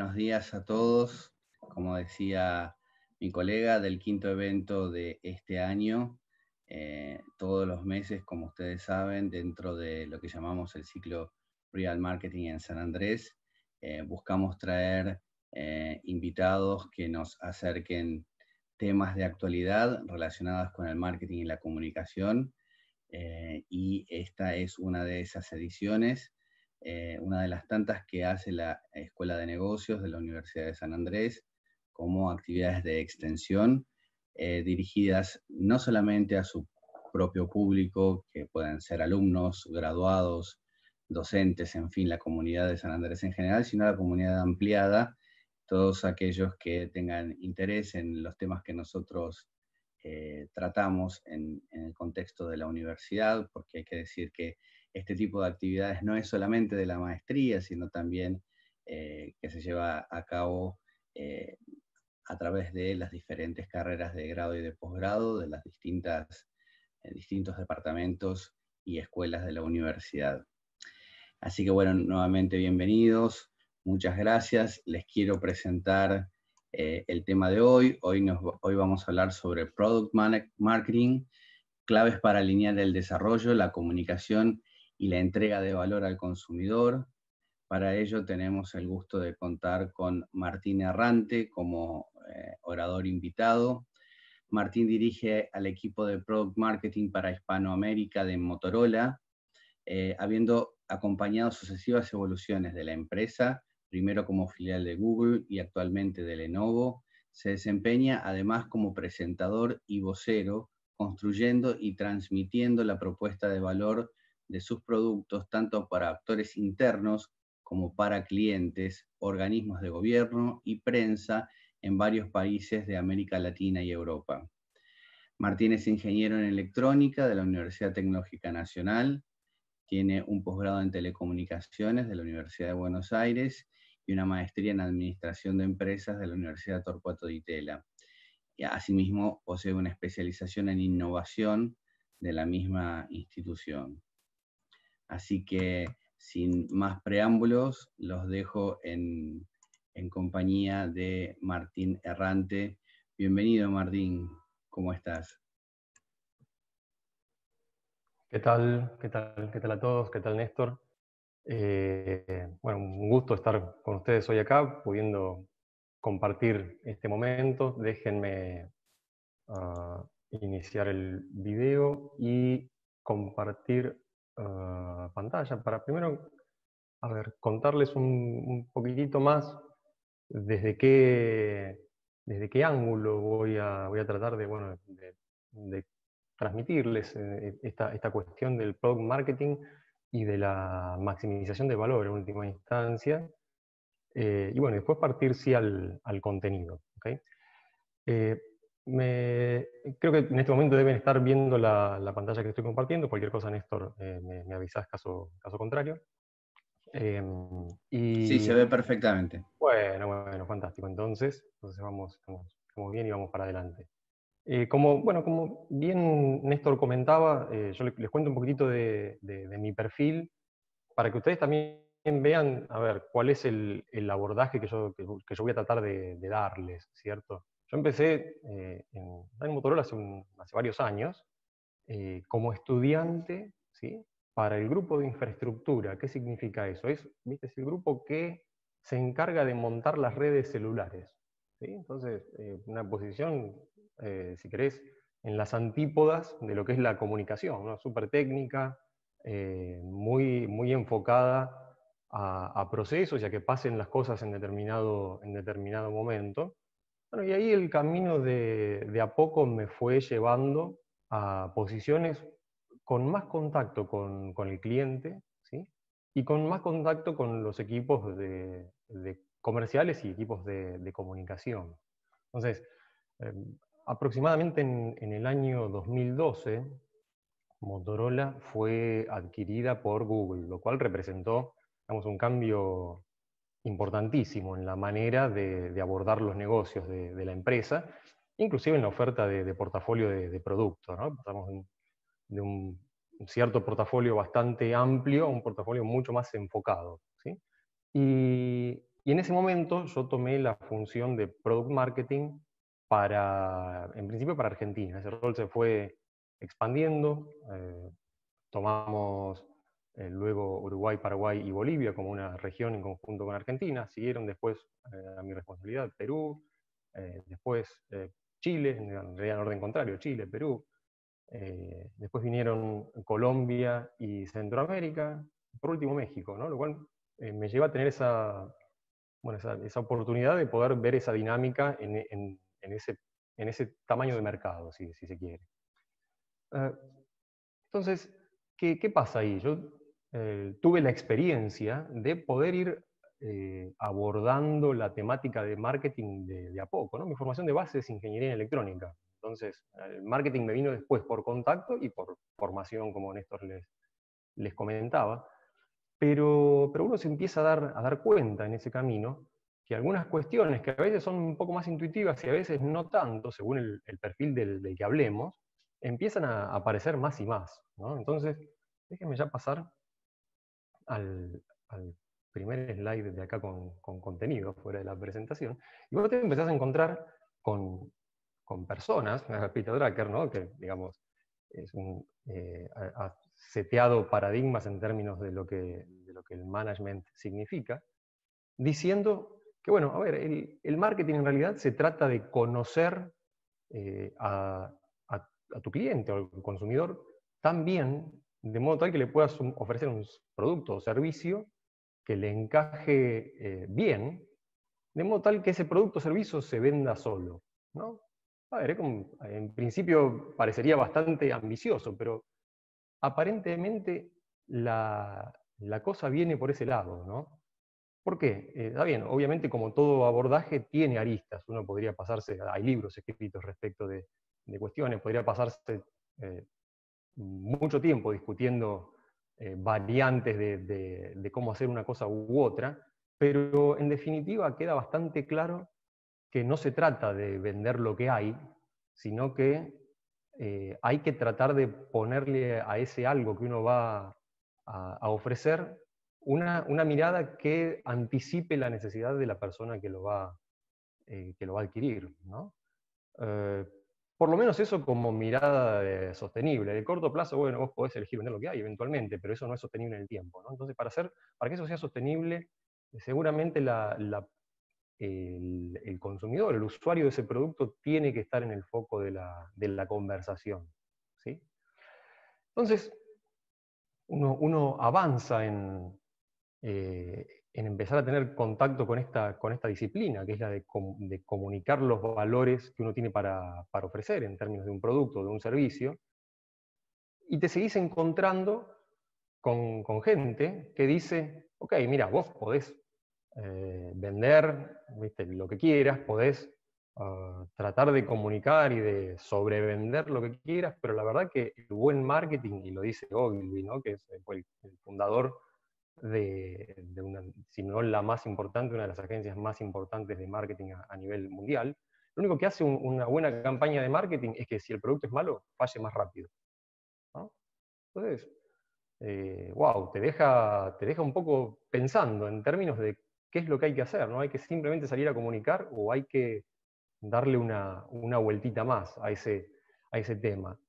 Buenos días a todos. Como decía mi colega, del quinto evento de este año, todos los meses, como ustedes saben, dentro de lo que llamamos el ciclo Real Marketing en San Andrés, buscamos traer invitados que nos acerquen temas de actualidad relacionados con el marketing y la comunicación, y esta es una de esas ediciones. Una de las tantas que hace la Escuela de Negocios de la Universidad de San Andrés como actividades de extensión, dirigidas no solamente a su propio público, que pueden ser alumnos, graduados, docentes, en fin, la comunidad de San Andrés en general, sino a la comunidad ampliada, todos aquellos que tengan interés en los temas que nosotros tratamos en el contexto de la universidad, porque hay que decir que este tipo de actividades no es solamente de la maestría, sino también que se lleva a cabo a través de las diferentes carreras de grado y de posgrado, de las distintos departamentos y escuelas de la universidad. Así que bueno, nuevamente bienvenidos, muchas gracias. Les quiero presentar el tema de hoy. Hoy vamos a hablar sobre Product Marketing, claves para alinear el desarrollo, la comunicación y la entrega de valor al consumidor. Para ello tenemos el gusto de contar con Martín Errante como orador invitado. Martín dirige al equipo de Product Marketing para Hispanoamérica de Motorola, habiendo acompañado sucesivas evoluciones de la empresa, primero como filial de Google y actualmente de Lenovo. Se desempeña además como presentador y vocero, construyendo y transmitiendo la propuesta de valor de sus productos tanto para actores internos como para clientes, organismos de gobierno y prensa en varios países de América Latina y Europa. Martín es ingeniero en electrónica de la Universidad Tecnológica Nacional, tiene un posgrado en telecomunicaciones de la Universidad de Buenos Aires y una maestría en administración de empresas de la Universidad Torcuato Di Tella. Y asimismo, posee una especialización en innovación de la misma institución. Así que, sin más preámbulos, los dejo en compañía de Martín Errante. Bienvenido, Martín. ¿Cómo estás? ¿Qué tal? ¿Qué tal? ¿Qué tal a todos? ¿Qué tal, Néstor? Bueno, un gusto estar con ustedes hoy acá, pudiendo compartir este momento. Déjenme iniciar el video y compartir pantalla para primero, contarles un poquitito más desde qué ángulo voy a tratar de transmitirles esta cuestión del product marketing y de la maximización de valor en última instancia. Y bueno, después partir sí al contenido. ¿Okay? Creo que en este momento deben estar viendo la pantalla que estoy compartiendo. Cualquier cosa, Néstor, me avisás caso contrario. Sí, se ve perfectamente. Bueno, fantástico. Entonces vamos bien y vamos para adelante. Como bien Néstor comentaba, yo les cuento un poquitito de mi perfil, para que ustedes también vean, a ver, cuál es el abordaje que yo voy a tratar de darles, ¿cierto? Yo empecé en Motorola hace varios años, como estudiante, ¿sí? Para el grupo de infraestructura. ¿Qué significa eso? ¿Viste? Es el grupo que se encarga de montar las redes celulares, ¿sí? Entonces, una posición, si querés, en las antípodas de lo que es la comunicación, ¿no? Súper técnica, muy enfocada a procesos y a que pasen las cosas en determinado momento. Bueno, y ahí el camino de a poco me fue llevando a posiciones con más contacto con el cliente, ¿sí? Y con más contacto con los equipos de comerciales y equipos de comunicación. Entonces, eh, aproximadamente en el año 2012, Motorola fue adquirida por Google, lo cual representó, digamos, un cambio importantísimo en la manera de abordar los negocios de la empresa, inclusive en la oferta de portafolio de productos, ¿no? Pasamos de un cierto portafolio bastante amplio a un portafolio mucho más enfocado, ¿sí? Y Y en ese momento yo tomé la función de Product Marketing en principio para Argentina. Ese rol se fue expandiendo, tomamos luego Uruguay, Paraguay y Bolivia como una región en conjunto con Argentina, siguieron después a mi responsabilidad Perú, después Chile, en realidad en orden contrario, Chile, Perú, después vinieron Colombia y Centroamérica, por último México, ¿no? Lo cual me lleva a tener esa oportunidad de poder ver esa dinámica en ese tamaño de mercado, si se quiere. Entonces, ¿qué pasa ahí? Yo tuve la experiencia de poder ir abordando la temática de marketing de a poco, ¿no? Mi formación de base es ingeniería en electrónica. Entonces, el marketing me vino después por contacto y por formación, como Néstor les comentaba. Pero uno se empieza a dar cuenta en ese camino que algunas cuestiones que a veces son un poco más intuitivas y a veces no tanto, según el perfil del que hablemos, empiezan a aparecer más y más, ¿no? Entonces, déjenme ya pasar al primer slide de acá con contenido, fuera de la presentación, y vos te empezás a encontrar con personas, Peter Drucker, ¿no? Que, digamos, es ha seteado paradigmas en términos de lo que el management significa, diciendo que, bueno, a ver, el marketing en realidad se trata de conocer a tu cliente o al consumidor tan bien, de modo tal que le puedas ofrecer un producto o servicio que le encaje bien, de modo tal que ese producto o servicio se venda solo, ¿no? A ver, en principio parecería bastante ambicioso, pero aparentemente la cosa viene por ese lado, ¿no? ¿Por qué? Está bien, obviamente como todo abordaje tiene aristas, uno podría pasarse, hay libros escritos respecto de cuestiones, podría pasarse mucho tiempo discutiendo variantes de cómo hacer una cosa u otra, pero en definitiva queda bastante claro que no se trata de vender lo que hay, sino que hay que tratar de ponerle a ese algo que uno va a ofrecer una mirada que anticipe la necesidad de la persona que lo va a adquirir, ¿no? Eh, por lo menos eso como mirada sostenible. De corto plazo, bueno, vos podés elegir vender lo que hay eventualmente, pero eso no es sostenible en el tiempo, ¿no? Entonces, para que eso sea sostenible, seguramente el consumidor, el usuario de ese producto, tiene que estar en el foco de la conversación, ¿sí? Entonces, uno avanza en empezar a tener contacto con esta disciplina, que es la de comunicar los valores que uno tiene para ofrecer en términos de un producto o de un servicio, y te seguís encontrando con gente que dice, ok, mira, vos podés vender, ¿viste?, lo que quieras, podés tratar de comunicar y de sobrevender lo que quieras, pero la verdad que el buen marketing, y lo dice Ogilvy, ¿no?, que fue el fundador si no la más importante, una de las agencias más importantes de marketing a nivel mundial, lo único que hace una buena campaña de marketing es que si el producto es malo, falle más rápido, ¿no? Entonces, wow, te deja un poco pensando en términos de qué es lo que hay que hacer, ¿no? Hay que simplemente salir a comunicar o hay que darle una vueltita más a ese tema.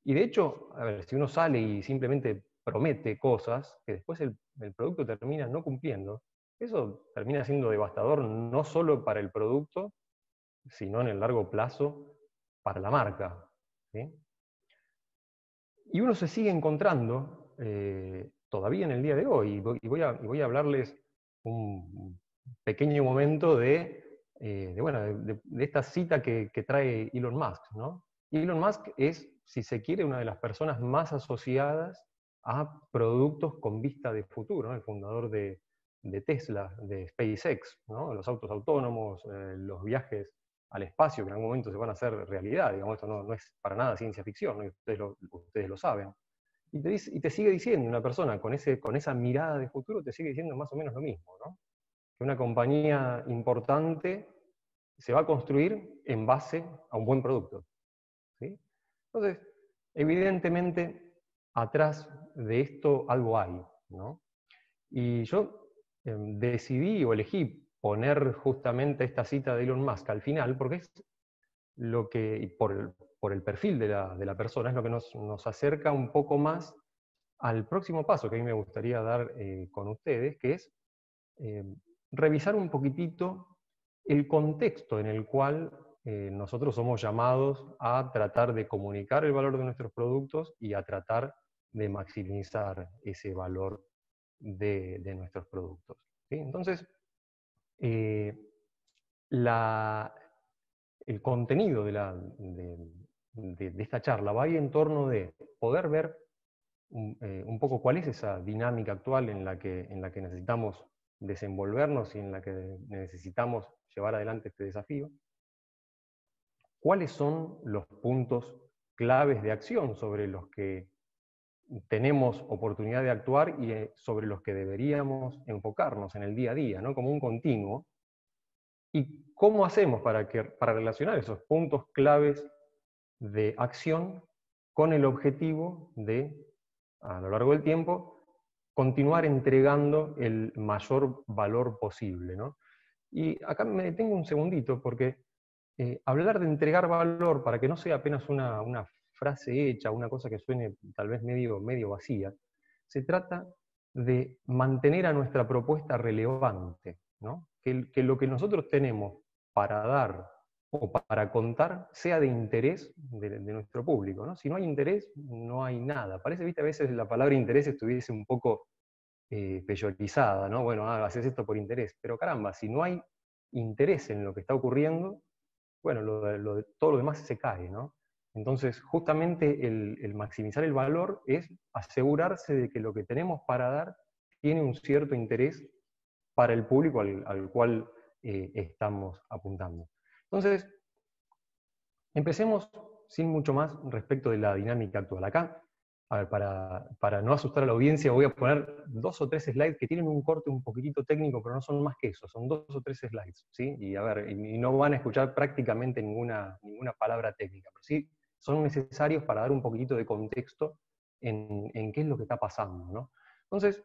Y de hecho, a ver, si uno sale y simplemente promete cosas que después el producto termina no cumpliendo, eso termina siendo devastador no solo para el producto, sino en el largo plazo para la marca, ¿sí? Y uno se sigue encontrando todavía en el día de hoy, y voy a hablarles un pequeño momento de esta cita que trae Elon Musk, ¿no? Elon Musk es, si se quiere, una de las personas más asociadas a productos con vista de futuro, ¿no? El fundador de Tesla, de SpaceX, ¿no? Los autos autónomos, los viajes al espacio, que en algún momento se van a hacer realidad, digamos, esto no es para nada ciencia ficción, ¿no? Ustedes lo saben. Y te sigue diciendo una persona con esa mirada de futuro, te sigue diciendo más o menos lo mismo, ¿no? Que una compañía importante se va a construir en base a un buen producto, ¿sí? Entonces, evidentemente, atrás de esto algo hay, ¿no? Y yo decidí o elegí poner justamente esta cita de Elon Musk al final, porque es lo que, y por el perfil de la persona, es lo que nos acerca un poco más al próximo paso que a mí me gustaría dar con ustedes, que es eh, revisar un poquitito el contexto en el cual nosotros somos llamados a tratar de comunicar el valor de nuestros productos y a tratar de maximizar ese valor de nuestros productos. ¿Sí? Entonces, eh, el contenido de esta charla va a ir en torno de poder ver un poco cuál es esa dinámica actual en la que necesitamos desenvolvernos y en la que necesitamos llevar adelante este desafío. ¿Cuáles son los puntos claves de acción sobre los que tenemos oportunidad de actuar y sobre los que deberíamos enfocarnos en el día a día, ¿no? Como un continuo? ¿Y cómo hacemos para relacionar esos puntos claves de acción con el objetivo de, a lo largo del tiempo, continuar entregando el mayor valor posible, ¿no? Y acá me detengo un segundito, porque hablar de entregar valor, para que no sea apenas una frase hecha, una cosa que suene tal vez medio vacía, se trata de mantener a nuestra propuesta relevante, ¿no? Que lo que nosotros tenemos para dar o para contar sea de interés de nuestro público, ¿no? Si no hay interés, no hay nada. Parece, viste, a veces la palabra interés estuviese un poco peyorizada, ¿no? Bueno, haces esto por interés, pero caramba, si no hay interés en lo que está ocurriendo, bueno, todo lo demás se cae, ¿no? Entonces, justamente el maximizar el valor es asegurarse de que lo que tenemos para dar tiene un cierto interés para el público al cual estamos apuntando. Entonces, empecemos sin mucho más respecto de la dinámica actual. Acá, a ver, para no asustar a la audiencia, voy a poner 2 o 3 slides que tienen un corte un poquitito técnico, pero no son más que eso, son 2 o 3 slides, ¿sí? Y a ver, y no van a escuchar prácticamente ninguna palabra técnica, pero sí son necesarios para dar un poquitito de contexto en qué es lo que está pasando, ¿no? Entonces,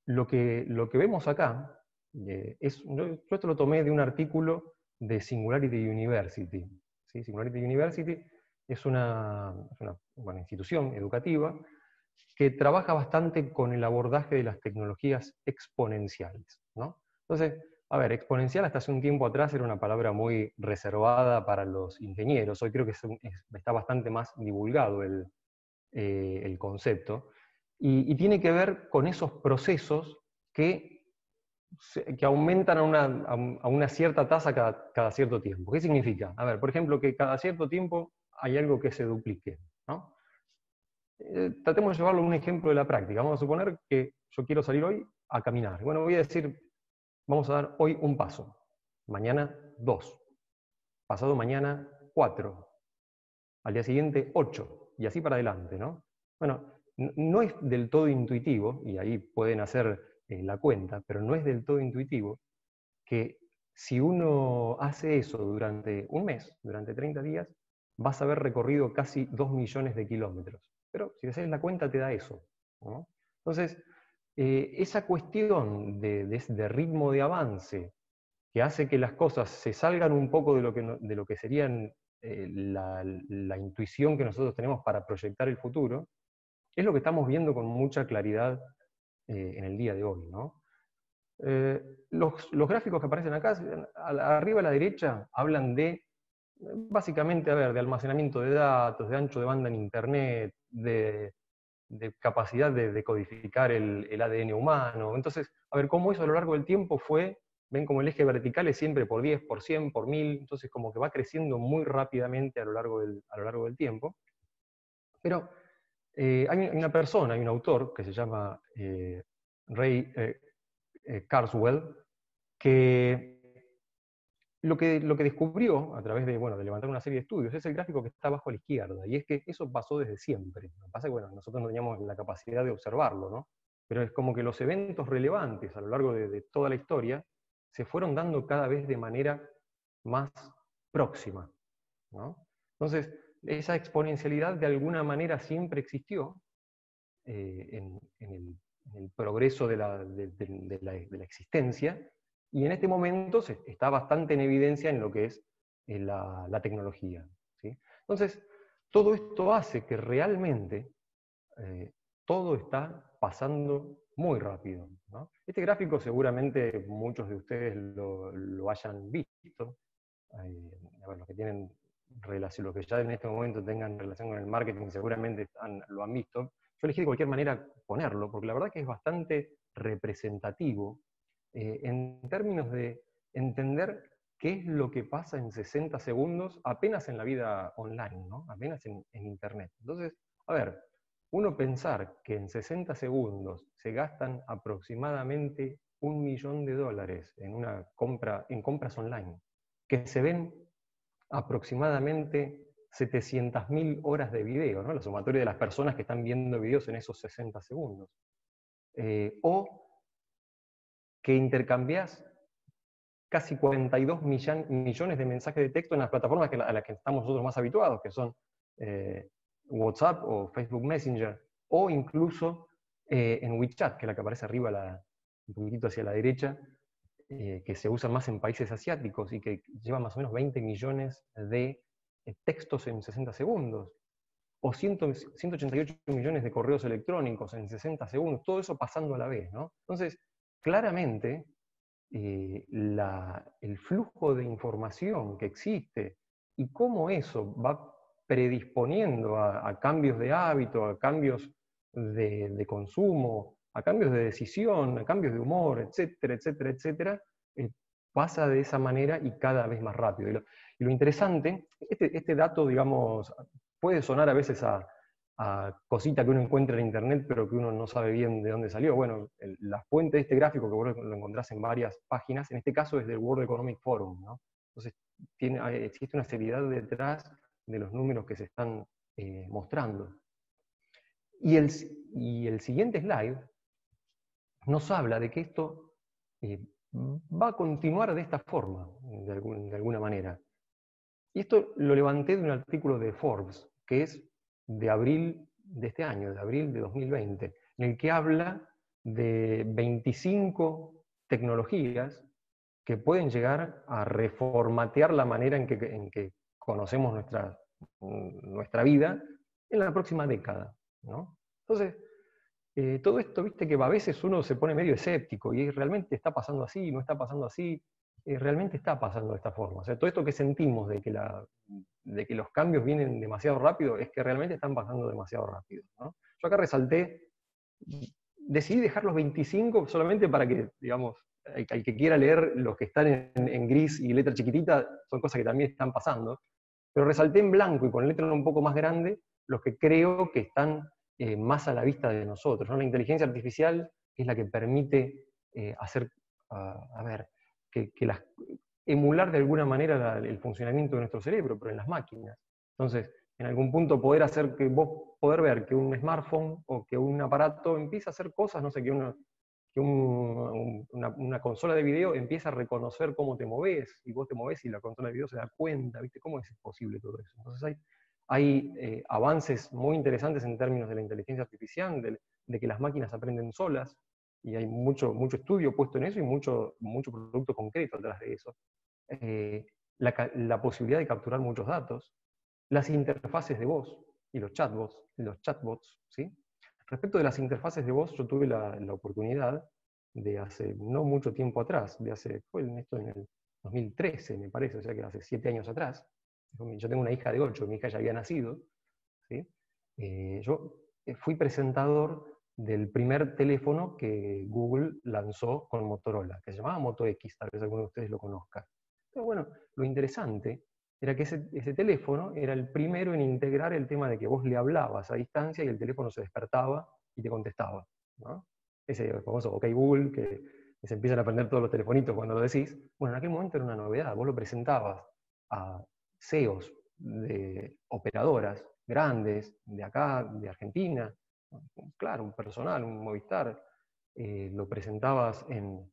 lo que vemos acá, yo esto lo tomé de un artículo de Singularity University. ¿Sí? Singularity University es una institución educativa que trabaja bastante con el abordaje de las tecnologías exponenciales, ¿no? Entonces, a ver, exponencial hasta hace un tiempo atrás era una palabra muy reservada para los ingenieros. Hoy creo que está bastante más divulgado el concepto. Y tiene que ver con esos procesos que aumentan a una cierta tasa cada cierto tiempo. ¿Qué significa? A ver, por ejemplo, que cada cierto tiempo hay algo que se duplique, ¿no? Tratemos de llevarlo a un ejemplo de la práctica. Vamos a suponer que yo quiero salir hoy a caminar. Bueno, voy a decir, vamos a dar hoy un paso, mañana 2, pasado mañana 4, al día siguiente 8, y así para adelante, ¿no? Bueno, no es del todo intuitivo, y ahí pueden hacer la cuenta, pero no es del todo intuitivo que si uno hace eso durante un mes, durante 30 días, vas a haber recorrido casi 2 millones de kilómetros. Pero si haces la cuenta te da eso, ¿no? Entonces, esa cuestión de ritmo de avance que hace que las cosas se salgan un poco de lo que serían la intuición que nosotros tenemos para proyectar el futuro, es lo que estamos viendo con mucha claridad en el día de hoy, ¿no? Los gráficos que aparecen acá, arriba a la derecha, hablan de, básicamente, a ver, de almacenamiento de datos, de ancho de banda en Internet, de capacidad de codificar el ADN humano. Entonces, a ver, cómo eso a lo largo del tiempo fue, ven como el eje vertical es siempre por 10, por 100, por 1000, entonces como que va creciendo muy rápidamente a lo largo del tiempo. Pero hay una persona, hay un autor que se llama Ray Kurzweil, que lo que descubrió a través de levantar una serie de estudios es el gráfico que está abajo a la izquierda, y es que eso pasó desde siempre. Lo que pasa es que bueno, nosotros no teníamos la capacidad de observarlo, ¿no? Pero es como que los eventos relevantes a lo largo de toda la historia se fueron dando cada vez de manera más próxima, ¿no? Entonces, esa exponencialidad de alguna manera siempre existió en el progreso de la existencia, Y en este momento está bastante en evidencia en lo que es la tecnología, ¿sí? Entonces, todo esto hace que realmente todo está pasando muy rápido, ¿no? Este gráfico seguramente muchos de ustedes lo hayan visto. A ver, los que tienen relación, los que ya en este momento tengan relación con el marketing seguramente lo han visto. Yo elegí de cualquier manera ponerlo, porque la verdad que es bastante representativo en términos de entender qué es lo que pasa en 60 segundos apenas en la vida online, ¿no? Apenas en Internet. Entonces, a ver, uno pensar que en 60 segundos se gastan aproximadamente $1.000.000 en compras online, que se ven aproximadamente 700.000 horas de video, ¿no? La sumatoria de las personas que están viendo videos en esos 60 segundos. O que intercambiás casi 42 millones de mensajes de texto en las plataformas a las que estamos nosotros más habituados, que son WhatsApp o Facebook Messenger, o incluso en WeChat, que es la que aparece arriba un poquitito hacia la derecha, que se usa más en países asiáticos y que lleva más o menos 20 millones de textos en 60 segundos, o 188 millones de correos electrónicos en 60 segundos, todo eso pasando a la vez, ¿no? Entonces, claramente, el flujo de información que existe y cómo eso va predisponiendo a cambios de hábito, a cambios de consumo, a cambios de decisión, a cambios de humor, etcétera, etcétera, etcétera, pasa de esa manera y cada vez más rápido. Y lo interesante, este dato, digamos, puede sonar a veces a cosita que uno encuentra en internet, pero que uno no sabe bien de dónde salió. Bueno, la fuente de este gráfico, que vos lo encontrás en varias páginas, en este caso es del World Economic Forum, ¿no? Entonces, existe una seriedad detrás de los números que se están mostrando. Y el siguiente slide nos habla de que esto va a continuar de esta forma, de alguna manera. Y esto lo levanté de un artículo de Forbes, que es de abril de este año, de abril de 2020, en el que habla de 25 tecnologías que pueden llegar a reformatear la manera en que conocemos nuestra vida en la próxima década, ¿no? Entonces, todo esto, viste que a veces uno se pone medio escéptico y realmente está pasando así, no está pasando así, realmente está pasando de esta forma. O sea, todo esto que sentimos de que los cambios vienen demasiado rápido es que realmente están pasando demasiado rápido, ¿no? Yo acá resalté, decidí dejar los 25 solamente para que, digamos, el que quiera leer los que están en gris y letra chiquitita, son cosas que también están pasando, pero resalté en blanco y con letra un poco más grande los que creo que están más a la vista de nosotros, ¿no? La inteligencia artificial es la que permite hacer, a ver, emular de alguna manera el funcionamiento de nuestro cerebro, pero en las máquinas. Entonces, en algún punto poder ver que un smartphone o que un aparato empieza a hacer cosas, no sé, que una consola de video empieza a reconocer cómo te moves, y vos te moves y la consola de video se da cuenta, ¿viste? ¿Cómo es posible todo eso? Entonces hay avances muy interesantes en términos de la inteligencia artificial, de que las máquinas aprenden solas, y hay mucho estudio puesto en eso y mucho producto concreto atrás de eso. La posibilidad de capturar muchos datos, las interfaces de voz y los chatbots, ¿sí? Respecto de las interfaces de voz, yo tuve la oportunidad de hace no mucho tiempo atrás, fue esto en el 2013 me parece, o sea que hace 7 años atrás. Yo tengo una hija de 8, mi hija ya había nacido, ¿sí? Yo fui presentador del primer teléfono que Google lanzó con Motorola, que se llamaba Moto X, tal vez alguno de ustedes lo conozca. Pero bueno, lo interesante era que ese teléfono era el primero en integrar el tema de que vos le hablabas a distancia y el teléfono se despertaba y te contestaba, ¿no? Ese famoso OK Google, que se empiezan a aprender todos los telefonitos cuando lo decís. Bueno, en aquel momento era una novedad, vos lo presentabas a CEOs de operadoras grandes, de acá, de Argentina, claro, un personal, un Movistar, lo presentabas en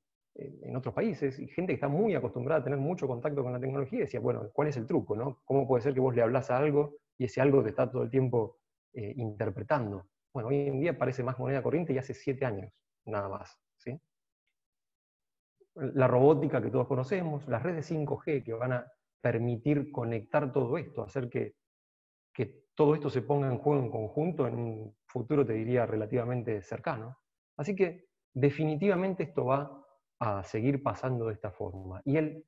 otros países, y gente que está muy acostumbrada a tener mucho contacto con la tecnología, y decía, bueno, ¿cuál es el truco, no? ¿Cómo puede ser que vos le hablás a algo y ese algo te está todo el tiempo interpretando? Bueno, hoy en día parece más moneda corriente y hace 7 años, nada más, ¿sí? la robótica que todos conocemos, las redes 5G que van a permitir conectar todo esto, hacer que todo esto se ponga en juego en conjunto en un futuro, te diría, relativamente cercano. Así que definitivamente esto va a seguir pasando de esta forma. Y el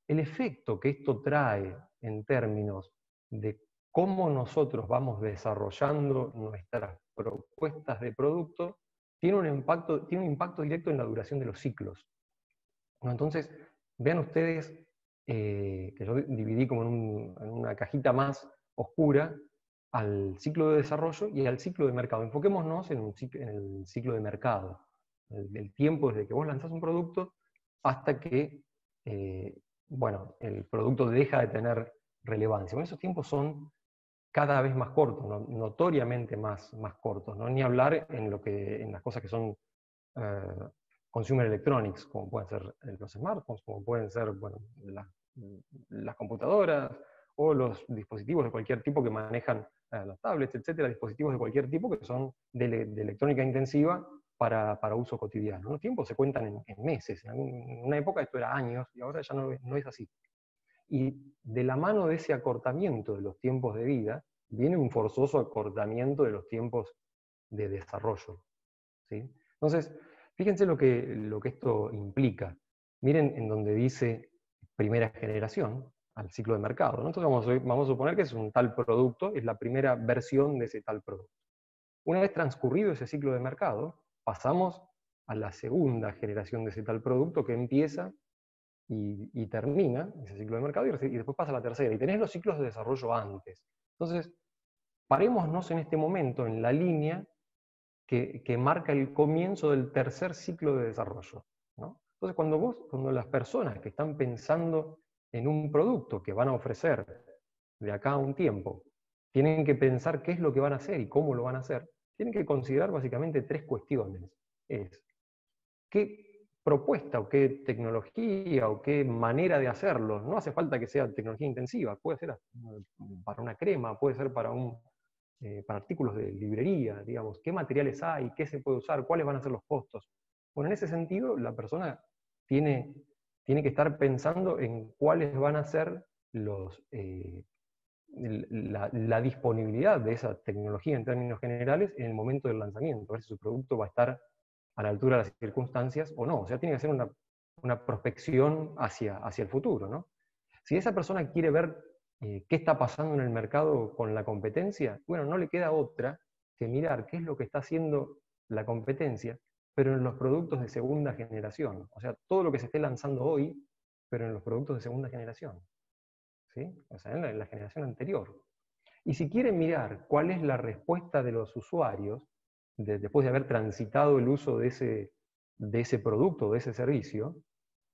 efecto que esto trae en términos de cómo nosotros vamos desarrollando nuestras propuestas de producto tiene un impacto directo en la duración de los ciclos. ¿No? Entonces, vean ustedes que yo dividí como en una cajita más oscura al ciclo de desarrollo y al ciclo de mercado. Enfoquémonos en el ciclo de mercado, el tiempo desde que vos lanzás un producto hasta que bueno, el producto deja de tener relevancia. Bueno, esos tiempos son cada vez más cortos, notoriamente más cortos, ¿no? Ni hablar en las cosas que son eh, consumer electronics, como pueden ser los smartphones, como pueden ser bueno, las computadoras o los dispositivos de cualquier tipo que manejan las tablets, etcétera, dispositivos de cualquier tipo que son de electrónica intensiva para uso cotidiano. Los tiempos se cuentan en meses, en una época esto era años y ahora ya no es así. Y de la mano de ese acortamiento de los tiempos de vida, viene un forzoso acortamiento de los tiempos de desarrollo. ¿Sí? Entonces, fíjense lo que esto implica. Miren en donde dice primera generación, al ciclo de mercado, ¿no? Entonces vamos a suponer que es un tal producto, es la primera versión de ese tal producto. Una vez transcurrido ese ciclo de mercado, pasamos a la segunda generación de ese tal producto que empieza y termina ese ciclo de mercado y después pasa a la tercera. Y tenés los ciclos de desarrollo antes. Entonces, parémonos en este momento en la línea que marca el comienzo del tercer ciclo de desarrollo, ¿no? Entonces, cuando las personas que están pensando en un producto que van a ofrecer de acá a un tiempo, tienen que pensar qué es lo que van a hacer y cómo lo van a hacer, tienen que considerar básicamente tres cuestiones. Es, ¿qué propuesta o qué tecnología o qué manera de hacerlo? No hace falta que sea tecnología intensiva, puede ser para una crema, puede ser para artículos de librería, digamos, qué materiales hay, qué se puede usar, cuáles van a ser los costos. Bueno, en ese sentido, la persona tiene que estar pensando en cuáles van a ser la disponibilidad de esa tecnología en términos generales en el momento del lanzamiento, a ver si su producto va a estar a la altura de las circunstancias o no. O sea, tiene que ser una prospección hacia el futuro, ¿no? Si esa persona quiere ver qué está pasando en el mercado con la competencia, bueno, no le queda otra que mirar qué es lo que está haciendo la competencia, pero en los productos de segunda generación. O sea, todo lo que se esté lanzando hoy, pero en los productos de segunda generación. ¿Sí? O sea, en la generación anterior. Y si quieren mirar cuál es la respuesta de los usuarios, después de haber transitado el uso de ese producto, de ese servicio,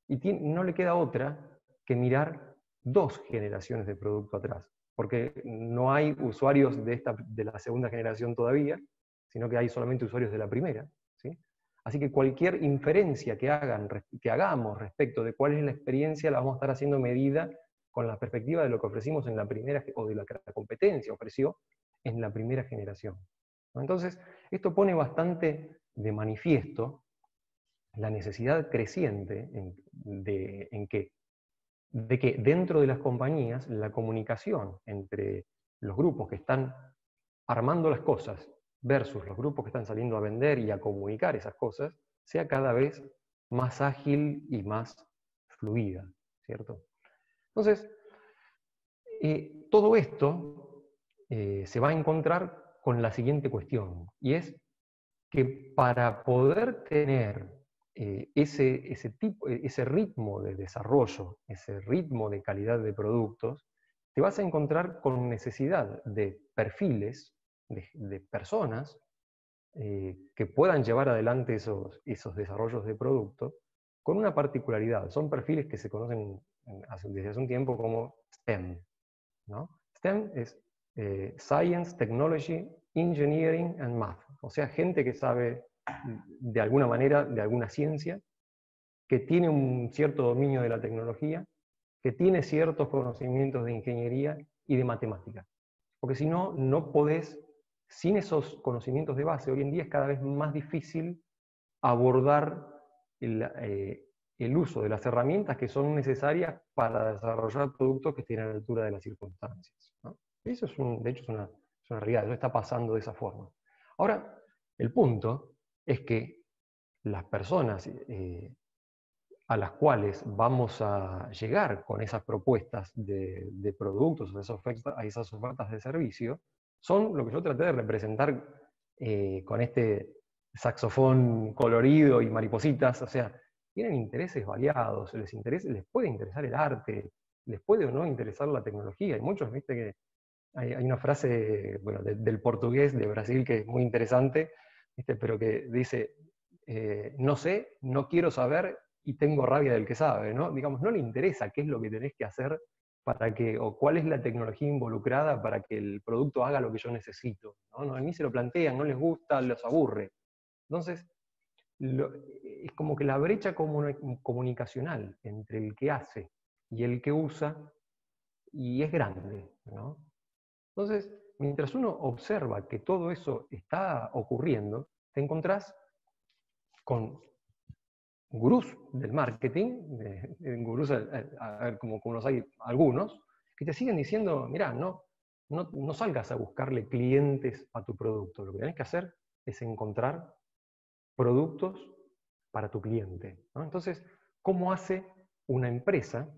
y no le queda otra que mirar 2 generaciones de producto atrás, porque no hay usuarios de la segunda generación todavía, sino que hay solamente usuarios de la primera. ¿Sí? Así que cualquier inferencia que hagamos respecto de cuál es la experiencia, la vamos a estar haciendo medida con la perspectiva de lo que ofrecimos en la primera, o de lo que la competencia ofreció en la primera generación. Entonces, esto pone bastante de manifiesto la necesidad creciente de que dentro de las compañías la comunicación entre los grupos que están armando las cosas versus los grupos que están saliendo a vender y a comunicar esas cosas sea cada vez más ágil y más fluida, ¿cierto? Entonces, todo esto se va a encontrar con la siguiente cuestión, y es que para poder tener ese ritmo de desarrollo, ese ritmo de calidad de productos, te vas a encontrar con necesidad de perfiles, de personas que puedan llevar adelante esos desarrollos de producto, con una particularidad. Son perfiles que se conocen desde hace un tiempo como STEM, ¿no? STEM es Science, Technology, Engineering and Math. O sea, gente que sabe de alguna manera de alguna ciencia, que tiene un cierto dominio de la tecnología, que tiene ciertos conocimientos de ingeniería y de matemática. Porque si no, no podés, sin esos conocimientos de base, hoy en día es cada vez más difícil abordar el uso de las herramientas que son necesarias para desarrollar productos que estén a la altura de las circunstancias, ¿no? Eso de hecho es una realidad, eso está pasando de esa forma. Ahora, el punto es que las personas a las cuales vamos a llegar con esas propuestas de productos, a esas ofertas de servicio, son lo que yo traté de representar con este saxofón colorido y maripositas. O sea, tienen intereses variados, les puede interesar el arte, les puede o no interesar la tecnología. Y muchos, viste que hay una frase, bueno, del portugués de Brasil que es muy interesante, ¿viste? Pero que dice, no sé, no quiero saber y tengo rabia del que sabe, ¿no? Digamos, no le interesa qué es lo que tenés que hacer para que, o cuál es la tecnología involucrada para que el producto haga lo que yo necesito, ¿no? No, ni se lo plantean, no les gusta, los aburre. Entonces, es como que la brecha comunicacional entre el que hace y el que usa, y es grande, ¿no? Entonces, mientras uno observa que todo eso está ocurriendo, te encontrás con gurús del marketing, gurús como los hay algunos, que te siguen diciendo, mirá, no salgas a buscarle clientes a tu producto, lo que tenés que hacer es encontrar productos para tu cliente, ¿no? Entonces, ¿cómo hace una empresa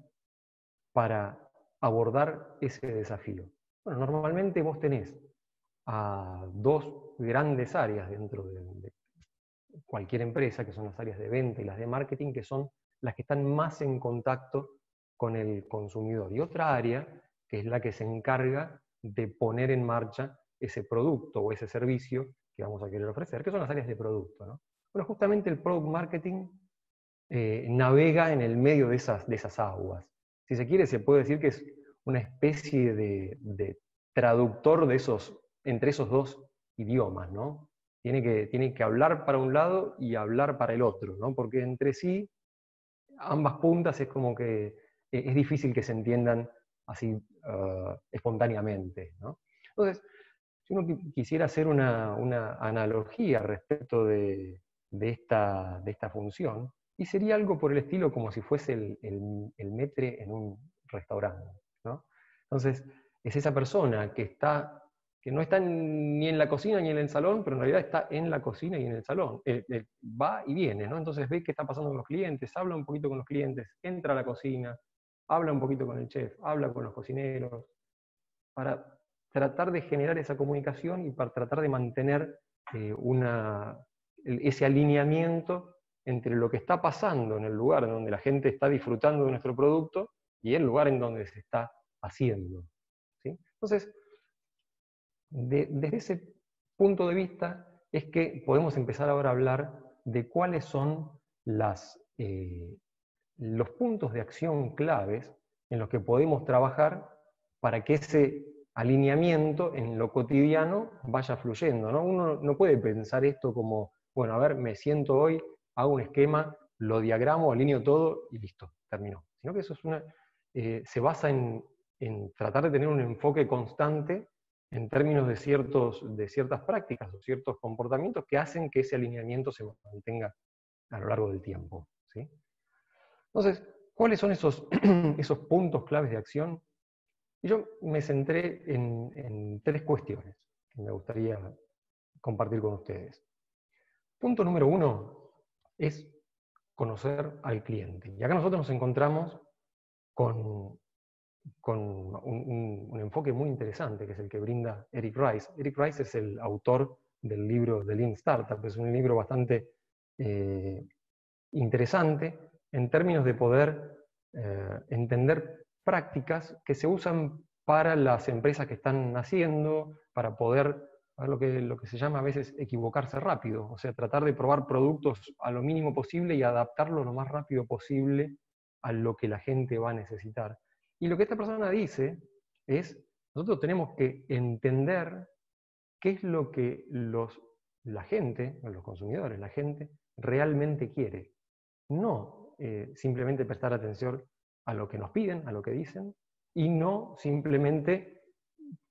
para abordar ese desafío? Bueno, normalmente vos tenés a dos grandes áreas dentro de cualquier empresa, que son las áreas de venta y las de marketing, que son las que están más en contacto con el consumidor. Y otra área, que es la que se encarga de poner en marcha ese producto o ese servicio que vamos a querer ofrecer, que son las áreas de producto, ¿no? Bueno, justamente el product marketing navega en el medio de esas aguas. Si se quiere, se puede decir que es una especie de traductor entre esos dos idiomas, ¿no? Tiene que hablar para un lado y hablar para el otro, ¿no? Porque entre sí, ambas puntas es como que es difícil que se entiendan así espontáneamente, ¿no? Entonces, si uno quisiera hacer una analogía respecto de esta función, y sería algo por el estilo como si fuese el maître en un restaurante, ¿no? Entonces, es esa persona que no está ni en la cocina ni en el salón, pero en realidad está en la cocina y en el salón. Va y viene, ¿no? Entonces ve qué está pasando con los clientes, habla un poquito con los clientes, entra a la cocina, habla un poquito con el chef, habla con los cocineros, para tratar de generar esa comunicación y para tratar de mantener ese alineamiento entre lo que está pasando en el lugar en donde la gente está disfrutando de nuestro producto y el lugar en donde se está haciendo, ¿sí? Entonces, desde ese punto de vista es que podemos empezar ahora a hablar de cuáles son los puntos de acción claves en los que podemos trabajar para que ese alineamiento en lo cotidiano vaya fluyendo, ¿no? Uno no puede pensar esto como, bueno, a ver, me siento hoy, hago un esquema, lo diagramo, alineo todo y listo, terminó. Sino que eso se basa en tratar de tener un enfoque constante en términos de ciertas prácticas o ciertos comportamientos que hacen que ese alineamiento se mantenga a lo largo del tiempo, ¿sí? Entonces, ¿cuáles son esos puntos claves de acción? Y yo me centré en tres cuestiones que me gustaría compartir con ustedes. Punto número 1 es conocer al cliente. Y acá nosotros nos encontramos con un enfoque muy interesante, que es el que brinda Eric Rice. Eric Rice es el autor del libro The Lean Startup. Es un libro bastante interesante en términos de poder entender prácticas que se usan para las empresas que están naciendo, para poder lo que se llama a veces equivocarse rápido, o sea, tratar de probar productos a lo mínimo posible y adaptarlo lo más rápido posible a lo que la gente va a necesitar. Y lo que esta persona dice es, nosotros tenemos que entender qué es lo que la gente, los consumidores, la gente, realmente quiere. No simplemente prestar atención a lo que nos piden, a lo que dicen, y no simplemente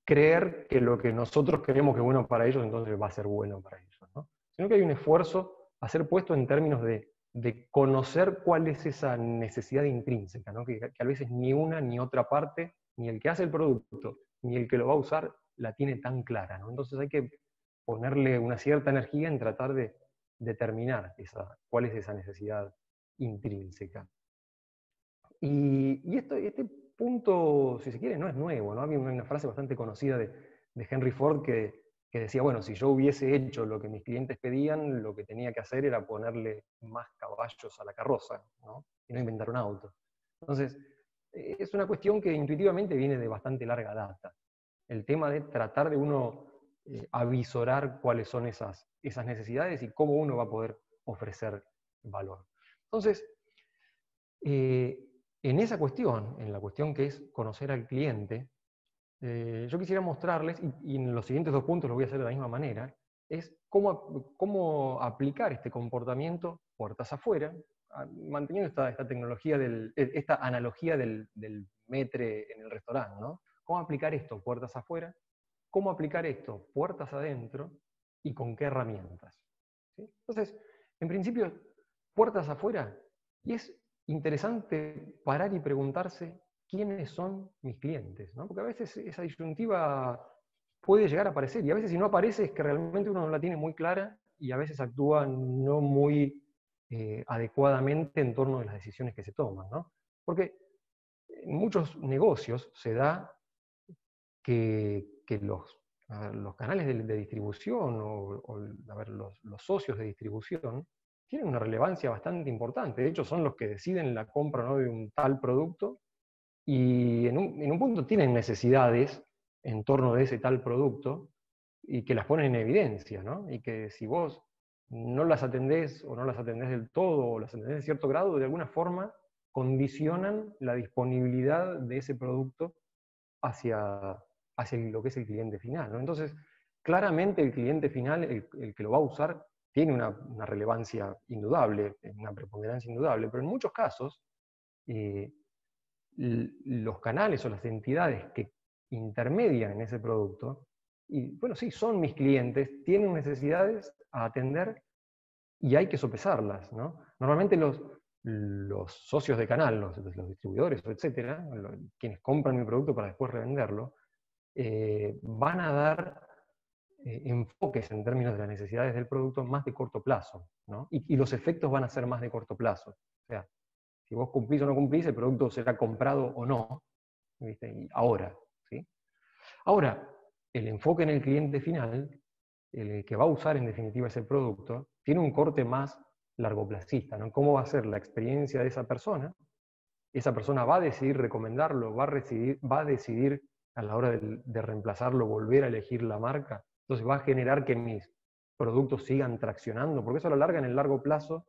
creer que lo que nosotros creemos que es bueno para ellos, entonces va a ser bueno para ellos, ¿no? Sino que hay un esfuerzo a ser puesto en términos de de conocer cuál es esa necesidad intrínseca, ¿no? Que a veces ni una ni otra parte, ni el que hace el producto, ni el que lo va a usar, la tiene tan clara, ¿no? Entonces hay que ponerle una cierta energía en tratar de determinar cuál es esa necesidad intrínseca. Y este punto, si se quiere, no es nuevo, ¿no? Había una frase bastante conocida de Henry Ford que decía, bueno, si yo hubiese hecho lo que mis clientes pedían, lo que tenía que hacer era ponerle más caballos a la carroza, ¿no? Y no inventar un auto. Entonces, es una cuestión que intuitivamente viene de bastante larga data. El tema de tratar de uno avisorar cuáles son esas necesidades y cómo uno va a poder ofrecer valor. Entonces, en esa cuestión, en la cuestión que es conocer al cliente, yo quisiera mostrarles, y en los siguientes 2 puntos lo voy a hacer de la misma manera, es cómo aplicar este comportamiento puertas afuera, manteniendo esta tecnología, esta analogía del metre en el restaurante, ¿no? Cómo aplicar esto puertas afuera, cómo aplicar esto puertas adentro y con qué herramientas. ¿Sí? Entonces, en principio, puertas afuera, y es interesante parar y preguntarse quiénes son mis clientes, ¿no? Porque a veces esa disyuntiva puede llegar a aparecer, y a veces si no aparece es que realmente uno no la tiene muy clara y a veces actúa no muy adecuadamente en torno a las decisiones que se toman, ¿no? Porque en muchos negocios se da que los canales de distribución a ver, los socios de distribución tienen una relevancia bastante importante. De hecho, son los que deciden la compra, ¿no?, de un tal producto, y en un punto tienen necesidades en torno de ese tal producto y que las ponen en evidencia, ¿no? Y que si vos no las atendés o no las atendés del todo o las atendés en cierto grado, de alguna forma condicionan la disponibilidad de ese producto hacia lo que es el cliente final, ¿no? Entonces, claramente el cliente final, el que lo va a usar, tiene una relevancia indudable, una preponderancia indudable, pero en muchos casos, los canales o las entidades que intermedian en ese producto, y bueno, sí, son mis clientes, tienen necesidades a atender y hay que sopesarlas, ¿no? Normalmente los socios de canal, los distribuidores, etcétera, quienes compran mi producto para después revenderlo, van a dar enfoques en términos de las necesidades del producto más de corto plazo, ¿no? Y los efectos van a ser más de corto plazo. O sea, si vos cumplís o no cumplís, el producto será comprado o no, ¿viste? Y ahora, ¿sí? Ahora, el enfoque en el cliente final, el que va a usar en definitiva ese producto, tiene un corte más largoplacista, ¿no? ¿Cómo va a ser la experiencia de esa persona? Esa persona va a decidir recomendarlo, va a decidir a la hora de reemplazarlo, volver a elegir la marca. Entonces va a generar que mis productos sigan traccionando, porque eso a la larga, en el largo plazo,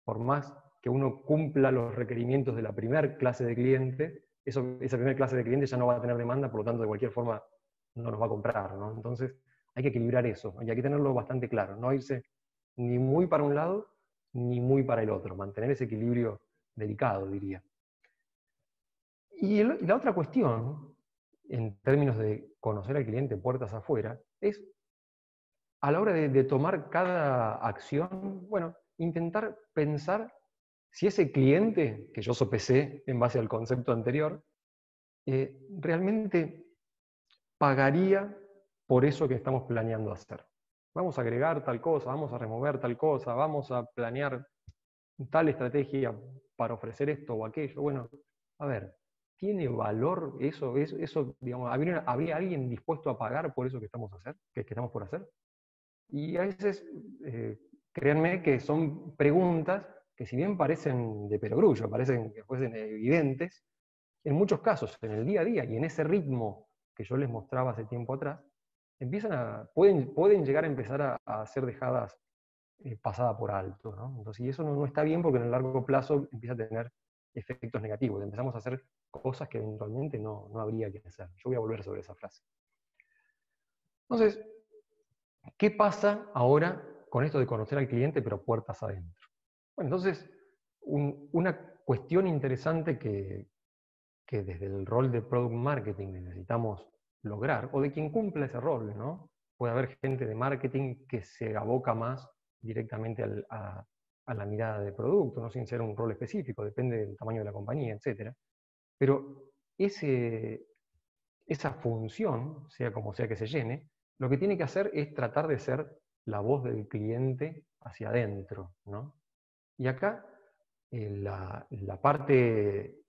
por más que uno cumpla los requerimientos de la primera clase de cliente, esa primera clase de cliente ya no va a tener demanda, por lo tanto de cualquier forma no nos va a comprar, ¿no? Entonces hay que equilibrar eso, y hay que tenerlo bastante claro, no irse ni muy para un lado, ni muy para el otro, mantener ese equilibrio delicado, diría. Y la otra cuestión, en términos de conocer al cliente puertas afuera, es a la hora de tomar cada acción, bueno, intentar pensar si ese cliente, que yo sopesé en base al concepto anterior, realmente pagaría por eso que estamos planeando hacer. Vamos a agregar tal cosa, vamos a remover tal cosa, vamos a planear tal estrategia para ofrecer esto o aquello. Bueno, a ver, ¿tiene valor eso? Digamos, ¿habría alguien dispuesto a pagar por eso que estamos por hacer? Y a veces, créanme que son preguntas que, si bien parecen de perogrullo, parecen que fuesen evidentes, en muchos casos, en el día a día y en ese ritmo que yo les mostraba hace tiempo atrás, pueden llegar a empezar a ser dejadas pasada por alto, ¿no? Entonces, y eso no está bien, porque en el largo plazo empieza a tener efectos negativos. Empezamos a hacer cosas que eventualmente no habría que hacer. Yo voy a volver sobre esa frase. Entonces, ¿qué pasa ahora con esto de conocer al cliente pero puertas adentro? Bueno, entonces, una cuestión interesante que desde el rol de Product Marketing necesitamos lograr, o de quien cumpla ese rol, ¿no? Puede haber gente de marketing que se aboca más directamente a la mirada de producto, no sin ser un rol específico, depende del tamaño de la compañía, etc. Pero esa función, sea como sea que se llene, lo que tiene que hacer es tratar de ser la voz del cliente hacia adentro, ¿no? Y acá la parte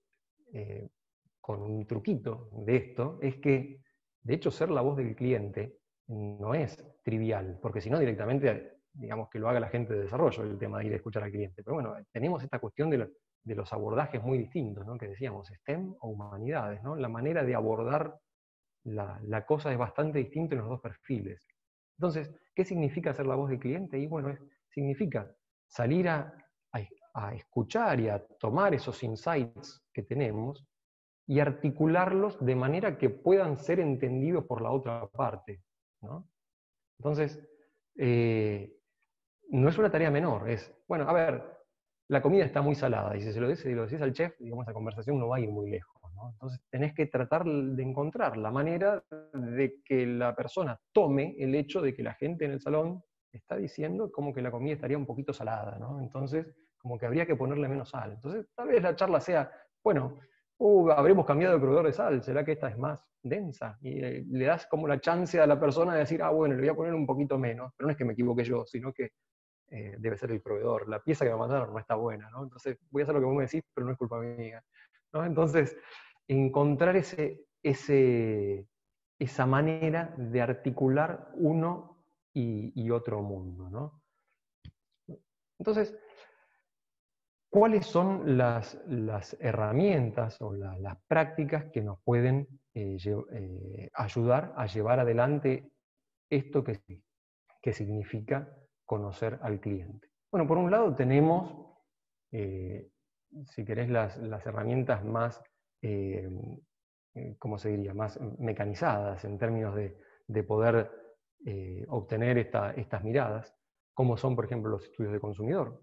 con un truquito de esto es que, de hecho, ser la voz del cliente no es trivial, porque si no directamente, digamos que lo haga la gente de desarrollo, el tema de ir a escuchar al cliente. Pero bueno, tenemos esta cuestión de los abordajes muy distintos, ¿no? Que decíamos, STEM o humanidades, ¿no? La manera de abordar la cosa es bastante distinta en los dos perfiles. Entonces, ¿qué significa ser la voz del cliente? Y bueno, significa salir a escuchar y a tomar esos insights que tenemos y articularlos de manera que puedan ser entendidos por la otra parte, ¿no? Entonces, no es una tarea menor, es, bueno, a ver, la comida está muy salada, y si lo decís al chef, digamos, la conversación no va a ir muy lejos, ¿no? Entonces tenés que tratar de encontrar la manera de que la persona tome el hecho de que la gente en el salón está diciendo como que la comida estaría un poquito salada, ¿no? Entonces, como que habría que ponerle menos sal. Entonces, tal vez la charla sea, bueno, habremos cambiado de proveedor de sal, ¿será que esta es más densa? Y le das como la chance a la persona de decir, ah, bueno, le voy a poner un poquito menos, pero no es que me equivoque yo, sino que debe ser el proveedor. La pieza que me mandaron no está buena, ¿no? Entonces voy a hacer lo que vos me decís, pero no es culpa mía, ¿no? Entonces, encontrar esa manera de articular uno y otro mundo, ¿no? Entonces, ¿cuáles son las herramientas o las prácticas que nos pueden ayudar a llevar adelante esto que significa conocer al cliente? Bueno, por un lado tenemos, si querés, las herramientas más, ¿cómo se diría?, más mecanizadas en términos de poder obtener estas miradas, como son, por ejemplo, los estudios de consumidor.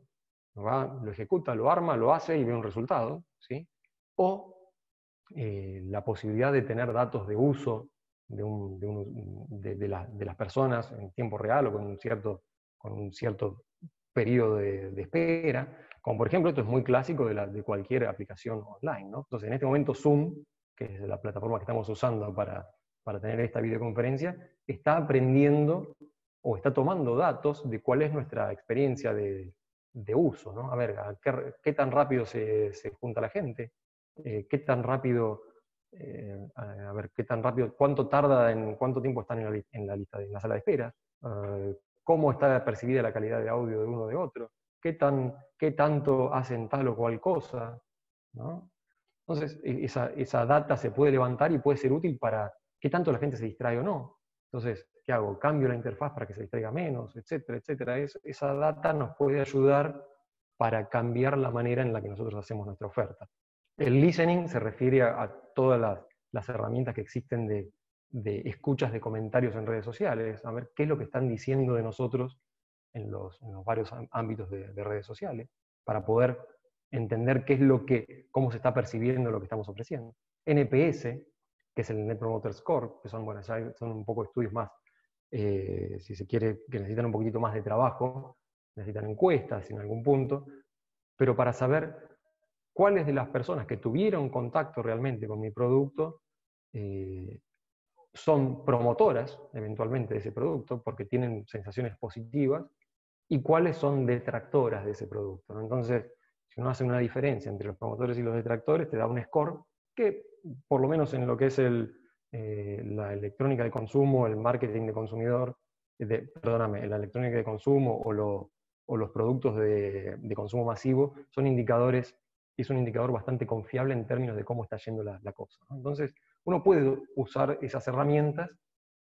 Lo ejecuta, lo arma, lo hace y ve un resultado, ¿sí? O la posibilidad de tener datos de uso de las personas en tiempo real o con un cierto periodo de espera, como por ejemplo, esto es muy clásico de cualquier aplicación online, ¿no? Entonces, en este momento Zoom, que es la plataforma que estamos usando para tener esta videoconferencia, está aprendiendo o está tomando datos de cuál es nuestra experiencia de uso, ¿no? A ver, ¿qué tan rápido se junta la gente? ¿Qué tan rápido, a ver, qué tan rápido, cuánto tarda, en cuánto tiempo están en la lista, en la sala de espera? ¿Cómo está percibida la calidad de audio de uno de otro? ¿Qué tanto hacen tal o cual cosa? ¿No? Entonces, esa data se puede levantar y puede ser útil para qué tanto la gente se distrae o no. Entonces, ¿qué hago? ¿Cambio la interfaz para que se distraiga menos? Etcétera, etcétera. Esa data nos puede ayudar para cambiar la manera en la que nosotros hacemos nuestra oferta. El listening se refiere a todas las herramientas que existen de escuchas de comentarios en redes sociales, a ver qué es lo que están diciendo de nosotros en los varios ámbitos de redes sociales, para poder entender cómo se está percibiendo lo que estamos ofreciendo. NPS, que es el Net Promoter Score, que son, bueno, son un poco estudios más, si se quiere, que necesitan un poquitito más de trabajo, necesitan encuestas en algún punto, pero para saber cuáles de las personas que tuvieron contacto realmente con mi producto son promotoras eventualmente de ese producto porque tienen sensaciones positivas y cuáles son detractoras de ese producto, ¿no? Entonces, si uno hace una diferencia entre los promotores y los detractores, te da un score que, por lo menos en lo que es la electrónica de consumo, el marketing de consumidor, perdóname, la electrónica de consumo o los productos de consumo masivo, son indicadores, y es un indicador bastante confiable en términos de cómo está yendo la cosa, ¿no? Entonces, uno puede usar esas herramientas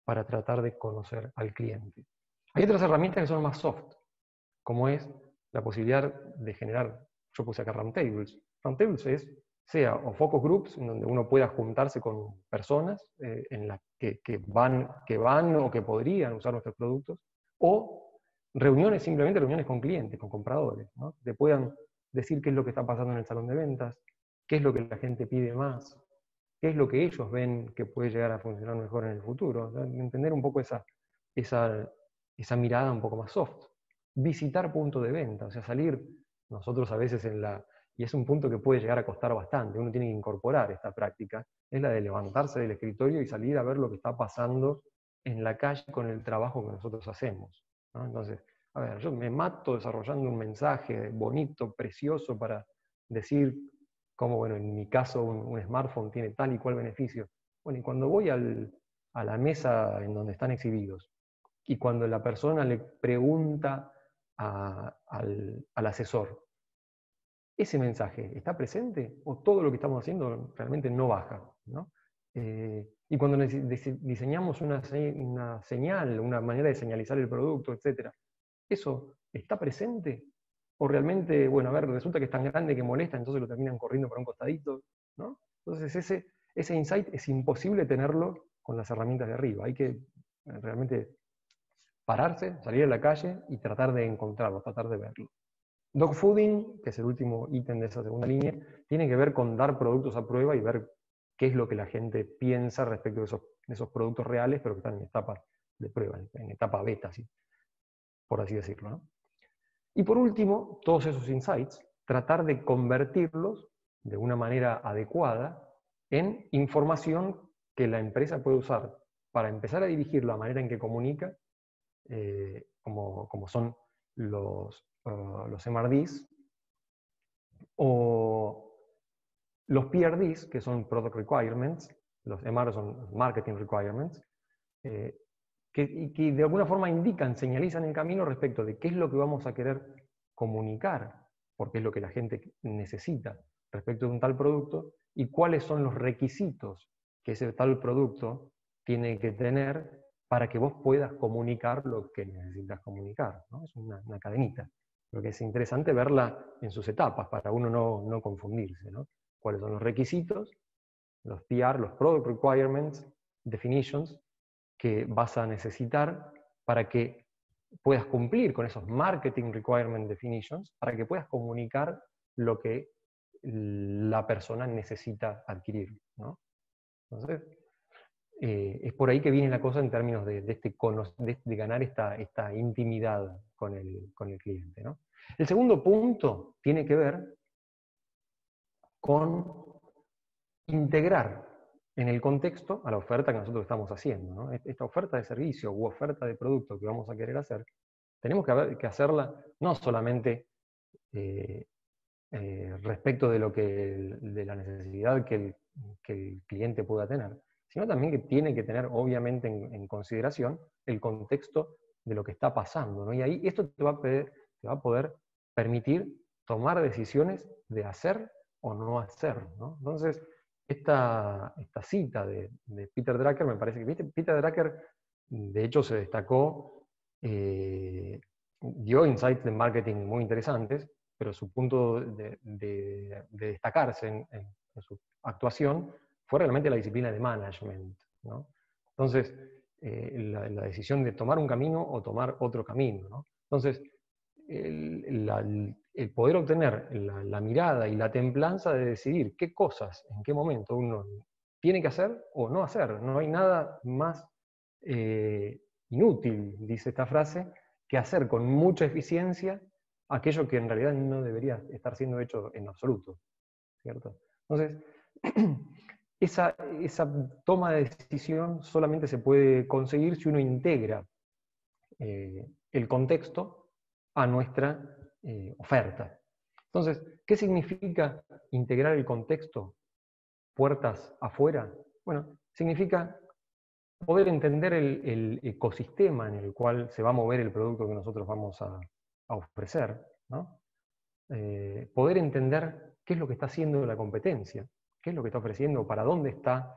para tratar de conocer al cliente. Hay otras herramientas que son más soft, como es la posibilidad de generar, yo puse acá roundtables. Roundtables sea o focus groups, en donde uno pueda juntarse con personas en las que van o que podrían usar nuestros productos, o reuniones, simplemente reuniones con clientes, con compradores, ¿no? Que puedan decir qué es lo que está pasando en el salón de ventas, qué es lo que la gente pide más, qué es lo que ellos ven que puede llegar a funcionar mejor en el futuro. ¿No? Entender un poco esa mirada un poco más soft. visitar punto de venta, o sea, salir nosotros a veces y es un punto que puede llegar a costar bastante, uno tiene que incorporar esta práctica, es la de levantarse del escritorio y salir a ver lo que está pasando en la calle con el trabajo que nosotros hacemos, ¿no? Entonces, a ver, yo me mato desarrollando un mensaje bonito, precioso, para decir cómo, bueno, en mi caso un smartphone tiene tal y cual beneficio. Bueno, y cuando voy a la mesa en donde están exhibidos, y cuando la persona le pregunta al asesor, ¿ese mensaje está presente o todo lo que estamos haciendo realmente no baja, ¿no? Y cuando diseñamos una señal, una manera de señalizar el producto, etc., ¿eso está presente? O realmente, bueno, a ver, resulta que es tan grande que molesta, entonces lo terminan corriendo para un costadito, ¿no? Entonces ese insight es imposible tenerlo con las herramientas de arriba. Hay que realmente pararse, salir a la calle y tratar de encontrarlo, tratar de verlo. Dogfooding, que es el último ítem de esa segunda línea, tiene que ver con dar productos a prueba y ver qué es lo que la gente piensa respecto de esos productos reales, pero que están en etapa de prueba, en etapa beta, ¿sí? Por así decirlo, ¿no? Y por último, todos esos insights, tratar de convertirlos de una manera adecuada en información que la empresa puede usar para empezar a dirigir la manera en que comunica, como son los MRDs, o los PRDs, que son Product Requirements, los MR son Marketing Requirements, que de alguna forma indican, señalizan el camino respecto de qué es lo que vamos a querer comunicar, porque es lo que la gente necesita respecto de un tal producto, y cuáles son los requisitos que ese tal producto tiene que tener para que vos puedas comunicar lo que necesitas comunicar, ¿no? Es una cadenita. Lo que es interesante verla en sus etapas, para uno no confundirse, ¿no? ¿Cuáles son los requisitos? Los PR, los Product Requirements, Definitions, que vas a necesitar para que puedas cumplir con esos Marketing Requirement Definitions, para que puedas comunicar lo que la persona necesita adquirir, ¿no? Entonces, es por ahí que viene la cosa en términos de ganar esta intimidad con el cliente, ¿no? El segundo punto tiene que ver con integrar en el contexto a la oferta que nosotros estamos haciendo, ¿no? Esta oferta de servicio u oferta de producto que vamos a querer hacer, tenemos que hacerla no solamente respecto de la necesidad que el cliente pueda tener, sino también que tiene que tener obviamente en consideración el contexto de lo que está pasando, ¿no? Y ahí esto te va a poder permitir tomar decisiones de hacer o no hacer, ¿no? Entonces, esta cita de Peter Drucker me parece que, ¿viste? Peter Drucker, de hecho, se destacó, dio insights de marketing muy interesantes, pero su punto de destacarse en su actuación fue realmente la disciplina de management, ¿no? Entonces, la decisión de tomar un camino o tomar otro camino, ¿no? Entonces, el poder obtener la mirada y la templanza de decidir qué cosas, en qué momento uno tiene que hacer o no hacer. No hay nada más inútil, dice esta frase, que hacer con mucha eficiencia aquello que en realidad no debería estar siendo hecho en absoluto, ¿cierto? Entonces, esa toma de decisión solamente se puede conseguir si uno integra el contexto a nuestra oferta. Entonces, ¿qué significa integrar el contexto puertas afuera? Bueno, significa poder entender el ecosistema en el cual se va a mover el producto que nosotros vamos a ofrecer, ¿no? Poder entender qué es lo que está haciendo la competencia, qué es lo que está ofreciendo, para dónde está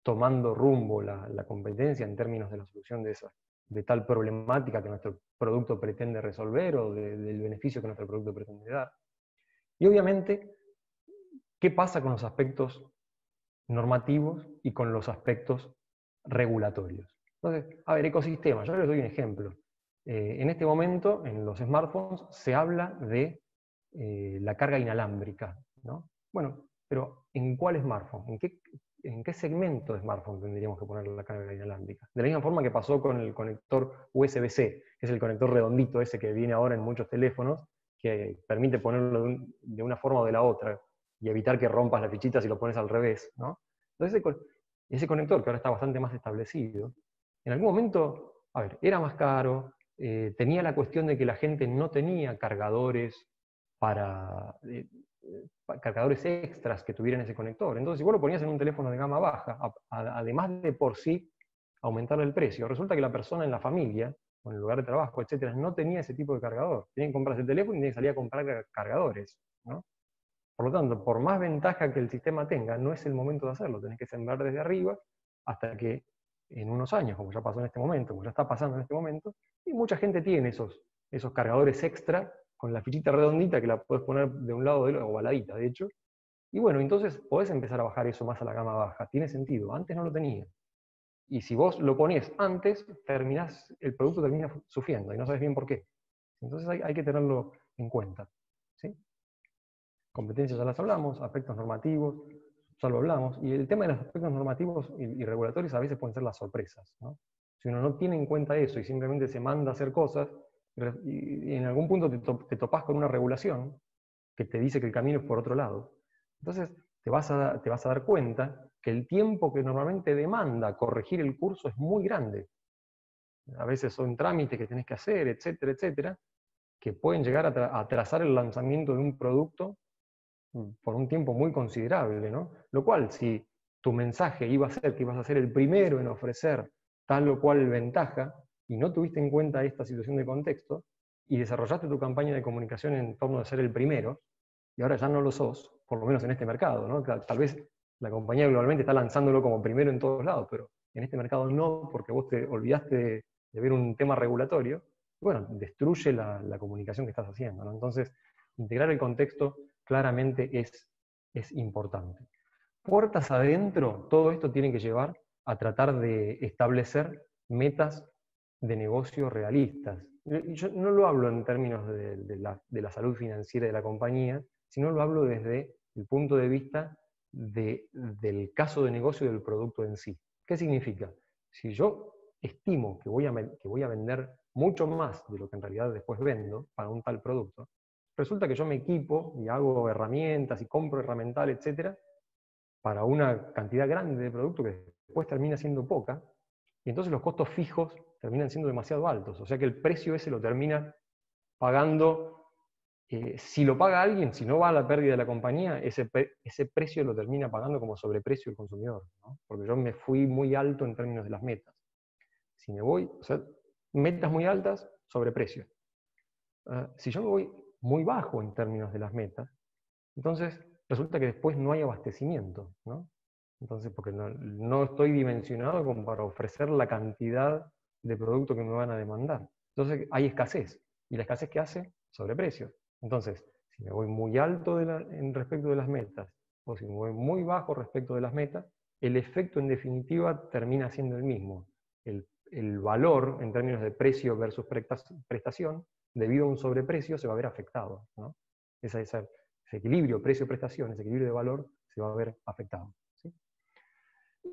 tomando rumbo la competencia en términos de la solución de tal problemática que nuestro producto pretende resolver o del beneficio que nuestro producto pretende dar. Y obviamente, ¿qué pasa con los aspectos normativos y con los aspectos regulatorios? Entonces, a ver, ecosistema, yo les doy un ejemplo. En este momento, en los smartphones, se habla de la carga inalámbrica, ¿no? Bueno, pero ¿en cuál smartphone? en qué segmento de smartphone tendríamos que poner la carga inalámbrica. De la misma forma que pasó con el conector USB-C, que es el conector redondito ese que viene ahora en muchos teléfonos, que permite ponerlo de una forma o de la otra, y evitar que rompas la fichita si lo pones al revés, ¿no? Entonces ese conector, que ahora está bastante más establecido, en algún momento, a ver, era más caro, tenía la cuestión de que la gente no tenía cargadores cargadores extras que tuvieran ese conector. Entonces, si vos lo ponías en un teléfono de gama baja, además de por sí aumentar el precio, resulta que la persona en la familia, o en el lugar de trabajo, etcétera, no tenía ese tipo de cargador. Tienen que comprarse el teléfono y tienen que salir a comprar cargadores, ¿no? Por lo tanto, por más ventaja que el sistema tenga, no es el momento de hacerlo. Tenés que sembrar desde arriba hasta que en unos años, como ya pasó en este momento, como ya está pasando en este momento, y mucha gente tiene esos cargadores extra con la fichita redondita que la puedes poner de un lado o baladita, de hecho. Y bueno, entonces podés empezar a bajar eso más a la gama baja. Tiene sentido. Antes no lo tenía. Y si vos lo ponés antes, el producto termina sufriendo y no sabes bien por qué. Entonces hay que tenerlo en cuenta. ¿Sí? Competencias ya las hablamos, aspectos normativos, ya lo hablamos. Y el tema de los aspectos normativos y regulatorios a veces pueden ser las sorpresas, ¿no? Si uno no tiene en cuenta eso y simplemente se manda a hacer cosas, y en algún punto te topás con una regulación que te dice que el camino es por otro lado. Entonces te vas a dar cuenta que el tiempo que normalmente demanda corregir el curso es muy grande. A veces son trámites que tenés que hacer, etcétera, etcétera, que pueden llegar a atrasar el lanzamiento de un producto por un tiempo muy considerable, ¿no? Lo cual, si tu mensaje iba a ser que ibas a ser el primero en ofrecer tal o cual ventaja, y no tuviste en cuenta esta situación de contexto, y desarrollaste tu campaña de comunicación en torno a ser el primero, y ahora ya no lo sos, por lo menos en este mercado, ¿no? Tal vez la compañía globalmente está lanzándolo como primero en todos lados, pero en este mercado no, porque vos te olvidaste de ver un tema regulatorio, y bueno, destruye la comunicación que estás haciendo, ¿no? Entonces, integrar el contexto claramente es importante. Puertas adentro, todo esto tiene que llevar a tratar de establecer metas de negocio realistas. Yo no lo hablo en términos de la salud financiera de la compañía, sino lo hablo desde el punto de vista del caso de negocio del producto en sí. ¿Qué significa? Si yo estimo que voy a vender mucho más de lo que en realidad después vendo para un tal producto, resulta que yo me equipo y hago herramientas y compro herramental, etcétera, para una cantidad grande de producto que después termina siendo poca, y entonces los costos fijos terminan siendo demasiado altos. O sea que el precio ese lo termina pagando, si lo paga alguien, si no va a la pérdida de la compañía, ese precio lo termina pagando como sobreprecio el consumidor, ¿no? Porque yo me fui muy alto en términos de las metas. Si me voy, o sea, metas muy altas, sobreprecio. Si yo me voy muy bajo en términos de las metas, entonces resulta que después no hay abastecimiento, ¿no? Entonces, porque no estoy dimensionado como para ofrecer la cantidad de producto que me van a demandar. Entonces hay escasez. ¿Y la escasez qué hace? Sobreprecio. Entonces, si me voy muy alto en respecto de las metas, o si me voy muy bajo respecto de las metas, el efecto en definitiva termina siendo el mismo. El valor en términos de precio versus prestación, debido a un sobreprecio, se va a ver afectado, ¿no? Ese equilibrio precio-prestación, ese equilibrio de valor, se va a ver afectado. ¿Sí?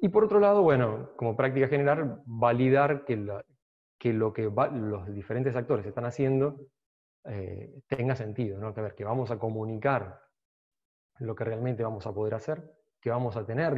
Y por otro lado, bueno, como práctica general, validar que lo que los diferentes actores están haciendo tenga sentido, ¿no? Que vamos a comunicar lo que realmente vamos a poder hacer, que vamos a tener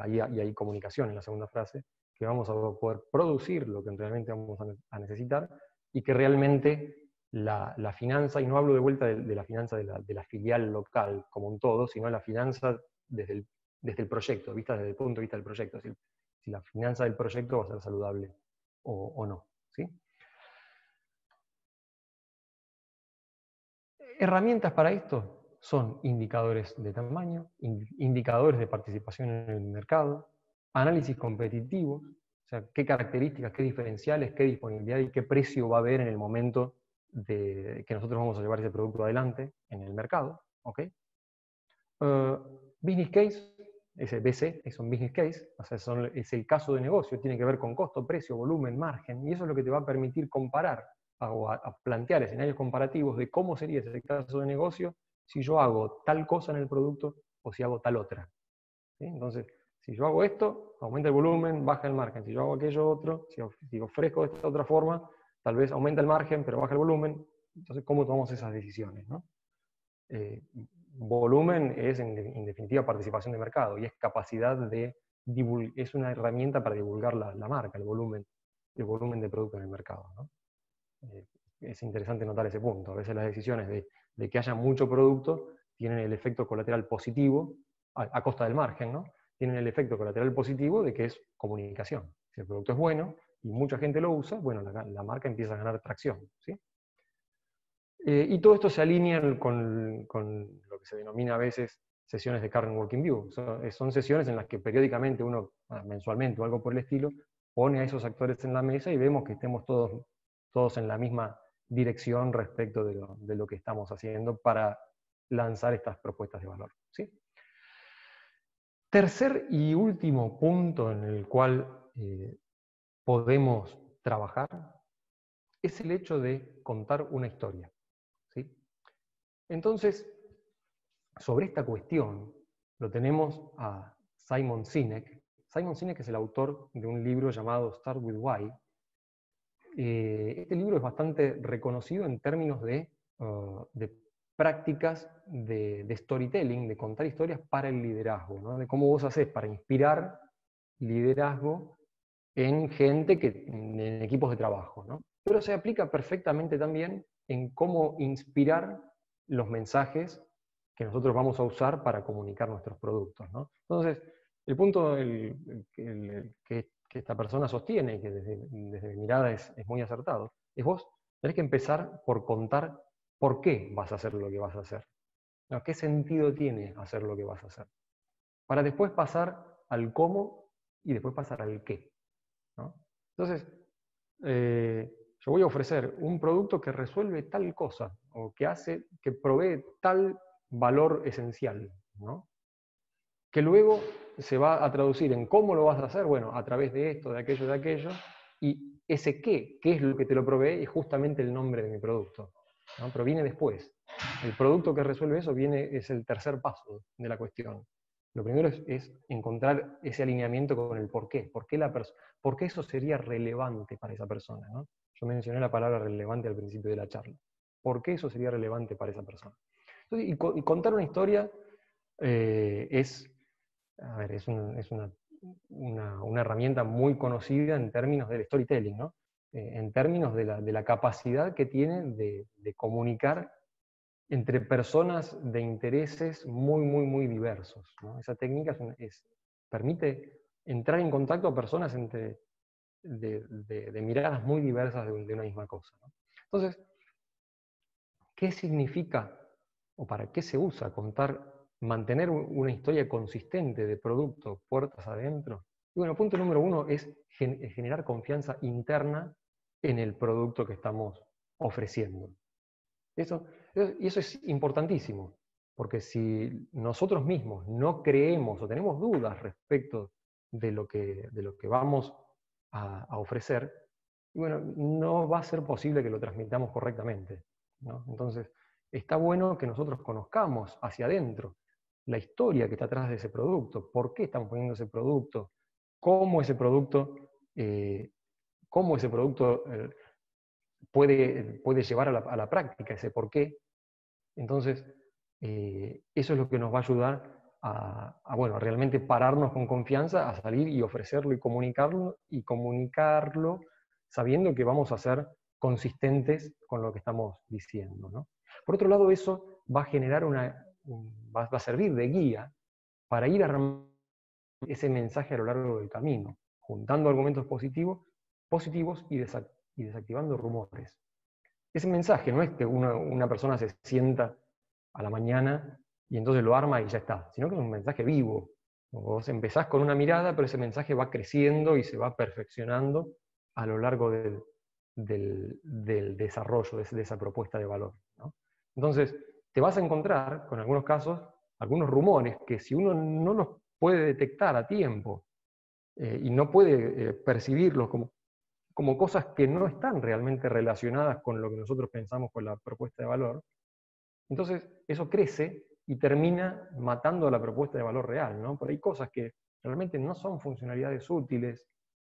y hay comunicación en la segunda frase, que vamos a poder producir lo que realmente vamos a necesitar, y que realmente la finanza, y no hablo de vuelta de la finanza de la filial local como un todo, sino la finanza desde el proyecto, vista desde el punto de vista del proyecto, si la finanza del proyecto va a ser saludable o no. ¿Sí? Herramientas para esto son indicadores de tamaño, indicadores de participación en el mercado, análisis competitivo, o sea, qué características, qué diferenciales, qué disponibilidad y qué precio va a haber en el momento de que nosotros vamos a llevar ese producto adelante en el mercado. ¿Okay? Business case, ese BC, es un business case, o sea, es el caso de negocio, tiene que ver con costo, precio, volumen, margen, y eso es lo que te va a permitir comparar o a plantear escenarios comparativos de cómo sería ese caso de negocio si yo hago tal cosa en el producto o si hago tal otra. ¿Sí? Entonces, Si yo hago esto, aumenta el volumen, baja el margen. Si yo hago aquello otro, si ofrezco de esta otra forma, tal vez aumenta el margen, pero baja el volumen. Entonces, ¿cómo tomamos esas decisiones, ¿no? Volumen es, en definitiva, participación de mercado, y es capacidad de es una herramienta para divulgar la marca, el volumen de producto en el mercado, ¿no? Es interesante notar ese punto. A veces las decisiones de que haya mucho producto tienen el efecto colateral positivo, a costa del margen, ¿no? Tienen el efecto colateral positivo de que es comunicación. Si el producto es bueno y mucha gente lo usa, bueno, la marca empieza a ganar tracción, ¿sí? Y todo esto se alinea con lo que se denomina a veces sesiones de Current Working View. Son sesiones en las que periódicamente uno, mensualmente o algo por el estilo, pone a esos actores en la mesa y vemos que estemos todos en la misma dirección respecto de lo que estamos haciendo para lanzar estas propuestas de valor, ¿sí? Tercer y último punto en el cual podemos trabajar es el hecho de contar una historia, ¿sí? Entonces, sobre esta cuestión lo tenemos a Simon Sinek. Simon Sinek es el autor de un libro llamado Start with Why. Este libro es bastante reconocido en términos de prácticas de storytelling, de contar historias para el liderazgo, ¿no? De cómo vos hacés para inspirar liderazgo en gente, en equipos de trabajo, ¿no? Pero se aplica perfectamente también en cómo inspirar los mensajes que nosotros vamos a usar para comunicar nuestros productos, ¿no? Entonces, el punto que esta persona sostiene, y que desde mi mirada es muy acertado, es vos tenés que empezar por contar por qué vas a hacer lo que vas a hacer, ¿no? ¿Qué sentido tiene hacer lo que vas a hacer? Para después pasar al cómo y después pasar al qué, ¿no? Entonces, yo voy a ofrecer un producto que resuelve tal cosa, o que provee tal valor esencial, ¿no? Que luego se va a traducir en cómo lo vas a hacer, bueno, a través de esto, de aquello, y ese qué es lo que te lo provee, es justamente el nombre de mi producto, ¿no? Pero viene después. El producto que resuelve eso es el tercer paso de la cuestión. Lo primero es encontrar ese alineamiento con el por qué. ¿Por qué eso sería relevante para esa persona, ¿no? Yo mencioné la palabra relevante al principio de la charla. ¿Por qué eso sería relevante para esa persona? Entonces, y contar una historia es una herramienta muy conocida en términos del storytelling, ¿no? En términos de la capacidad que tiene de comunicar entre personas de intereses muy diversos, ¿no? Esa técnica permite entrar en contacto a personas de miradas muy diversas de una misma cosa, ¿no? Entonces, ¿qué significa o para qué se usa mantener una historia consistente de producto puertas adentro? Y bueno, punto número uno es generar confianza interna en el producto que estamos ofreciendo. Y eso es importantísimo, porque si nosotros mismos no creemos o tenemos dudas respecto de lo que vamos a ofrecer, bueno, no va a ser posible que lo transmitamos correctamente, ¿no? Entonces, está bueno que nosotros conozcamos hacia adentro la historia que está atrás de ese producto, por qué estamos poniendo ese producto, cómo ese producto puede llevar a la práctica ese por qué. Entonces, eso es lo que nos va a ayudar a realmente pararnos con confianza, a salir y ofrecerlo y comunicarlo sabiendo que vamos a ser consistentes con lo que estamos diciendo, ¿no? Por otro lado, eso va a generar va a servir de guía para ir armando ese mensaje a lo largo del camino, juntando argumentos positivos y desactivando rumores. Ese mensaje no es que una persona se sienta a la mañana y entonces lo arma y ya está, sino que es un mensaje vivo. Vos empezás con una mirada, pero ese mensaje va creciendo y se va perfeccionando a lo largo del desarrollo de esa propuesta de valor, ¿no? Entonces, te vas a encontrar, con algunos casos, algunos rumores que si uno no los puede detectar a tiempo y no puede percibirlos como cosas que no están realmente relacionadas con lo que nosotros pensamos con la propuesta de valor, entonces eso crece y termina matando la propuesta de valor real, ¿no? Por ahí cosas que realmente no son funcionalidades útiles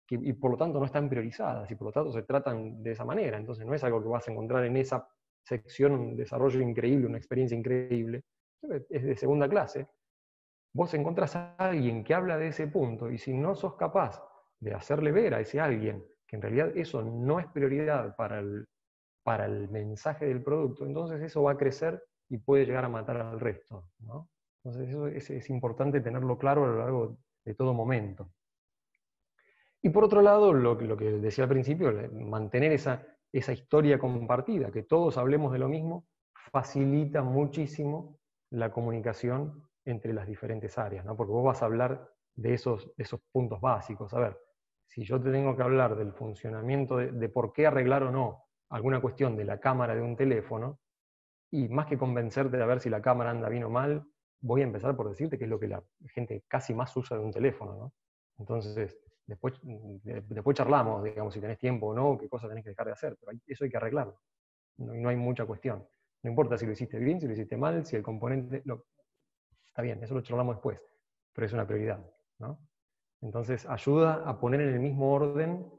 y por lo tanto no están priorizadas y por lo tanto se tratan de esa manera. Entonces no es algo que vas a encontrar en esa sección, un desarrollo increíble, una experiencia increíble, es de segunda clase. Vos encontrás a alguien que habla de ese punto y si no sos capaz de hacerle ver a ese alguien que en realidad eso no es prioridad para el mensaje del producto, entonces eso va a crecer y puede llegar a matar al resto, ¿no? Entonces eso es importante tenerlo claro a lo largo de todo momento. Y por otro lado, lo que decía al principio, mantener esa historia compartida, que todos hablemos de lo mismo, facilita muchísimo la comunicación entre las diferentes áreas, ¿no? Porque vos vas a hablar de esos puntos básicos. A ver, si yo te tengo que hablar del funcionamiento de por qué arreglar o no alguna cuestión de la cámara de un teléfono, y más que convencerte de ver si la cámara anda bien o mal, voy a empezar por decirte qué es lo que la gente casi más usa de un teléfono, ¿no? Entonces, después charlamos, digamos, si tenés tiempo o no, qué cosas tenés que dejar de hacer, pero eso hay que arreglarlo. No hay mucha cuestión. No importa si lo hiciste bien, si lo hiciste mal, si el componente... Está bien, eso lo charlamos después, pero es una prioridad, ¿no? Entonces, ayuda a poner en el mismo orden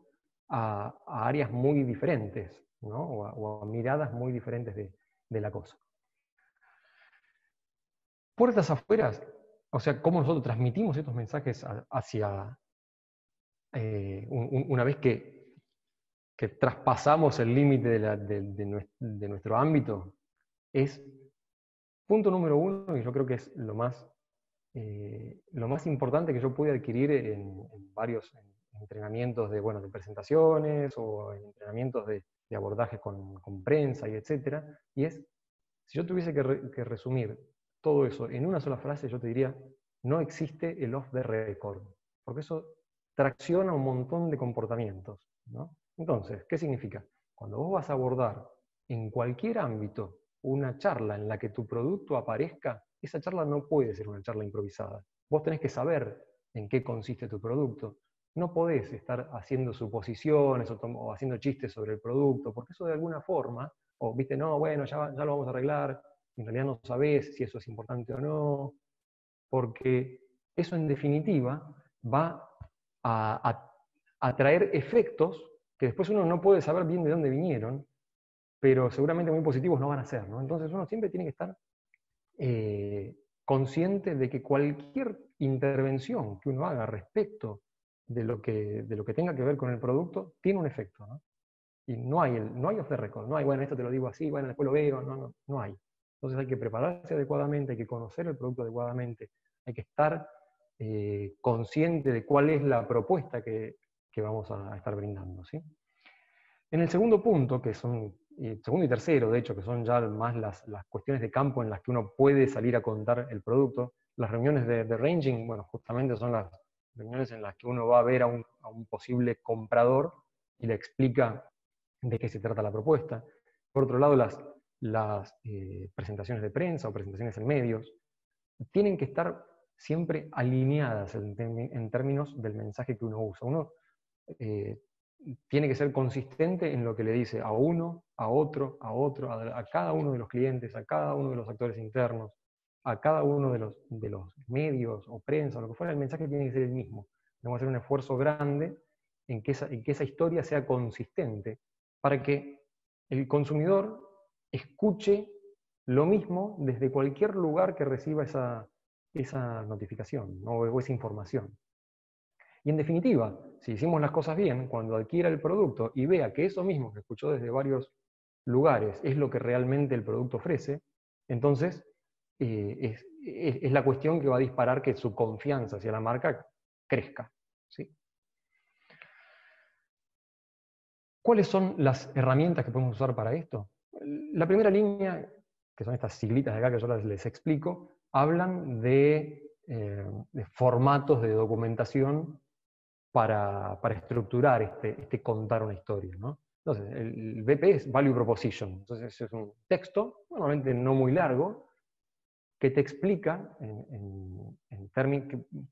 a áreas muy diferentes, ¿no? O a miradas muy diferentes de la cosa. Puertas afuera, o sea, cómo nosotros transmitimos estos mensajes hacia... una vez que traspasamos el límite de nuestro ámbito, es punto número uno, y yo creo que es lo más importante que yo pude adquirir en varios entrenamientos de presentaciones o en entrenamientos de abordaje con prensa y etcétera, y es, si yo tuviese que resumir todo eso en una sola frase, yo te diría, no existe el off the record, porque eso tracciona un montón de comportamientos, ¿no? Entonces, ¿qué significa? Cuando vos vas a abordar en cualquier ámbito una charla en la que tu producto aparezca, esa charla no puede ser una charla improvisada. Vos tenés que saber en qué consiste tu producto. No podés estar haciendo suposiciones o haciendo chistes sobre el producto, porque eso de alguna forma, o viste, no, bueno, ya lo vamos a arreglar, en realidad no sabés si eso es importante o no, porque eso en definitiva va a traer efectos que después uno no puede saber bien de dónde vinieron, pero seguramente muy positivos no van a ser, ¿no? Entonces uno siempre tiene que estar consciente de que cualquier intervención que uno haga respecto de lo que tenga que ver con el producto tiene un efecto, ¿no? Y no hay off the record, no hay, bueno, esto te lo digo así, bueno, después lo veo, no hay. Entonces hay que prepararse adecuadamente, hay que conocer el producto adecuadamente, hay que estar consciente de cuál es la propuesta que vamos a estar brindando, ¿sí? En el segundo punto, que son, segundo y tercero, de hecho, que son ya más las cuestiones de campo en las que uno puede salir a contar el producto, las reuniones de ranging, bueno, justamente son las reuniones en las que uno va a ver a un posible comprador y le explica de qué se trata la propuesta. Por otro lado, las presentaciones de prensa o presentaciones en medios tienen que estar siempre alineadas en términos del mensaje que uno usa. Uno tiene que ser consistente en lo que le dice a uno, a otro, a cada uno de los clientes, a cada uno de los actores internos, a cada uno de los medios o prensa, o lo que fuera, el mensaje tiene que ser el mismo. Tenemos que hacer un esfuerzo grande en que esa historia sea consistente para que el consumidor escuche lo mismo desde cualquier lugar que reciba esa notificación, ¿no? O esa información. Y en definitiva, si hicimos las cosas bien, cuando adquiera el producto y vea que eso mismo que escuchó desde varios lugares es lo que realmente el producto ofrece, entonces es la cuestión que va a disparar que su confianza hacia la marca crezca, ¿sí? ¿Cuáles son las herramientas que podemos usar para esto? La primera línea, que son estas siglitas de acá que yo les explico, hablan de formatos de documentación para estructurar este contar una historia, ¿no? Entonces, el BP es Value Proposition. Entonces, es un texto, normalmente no muy largo, que te explica,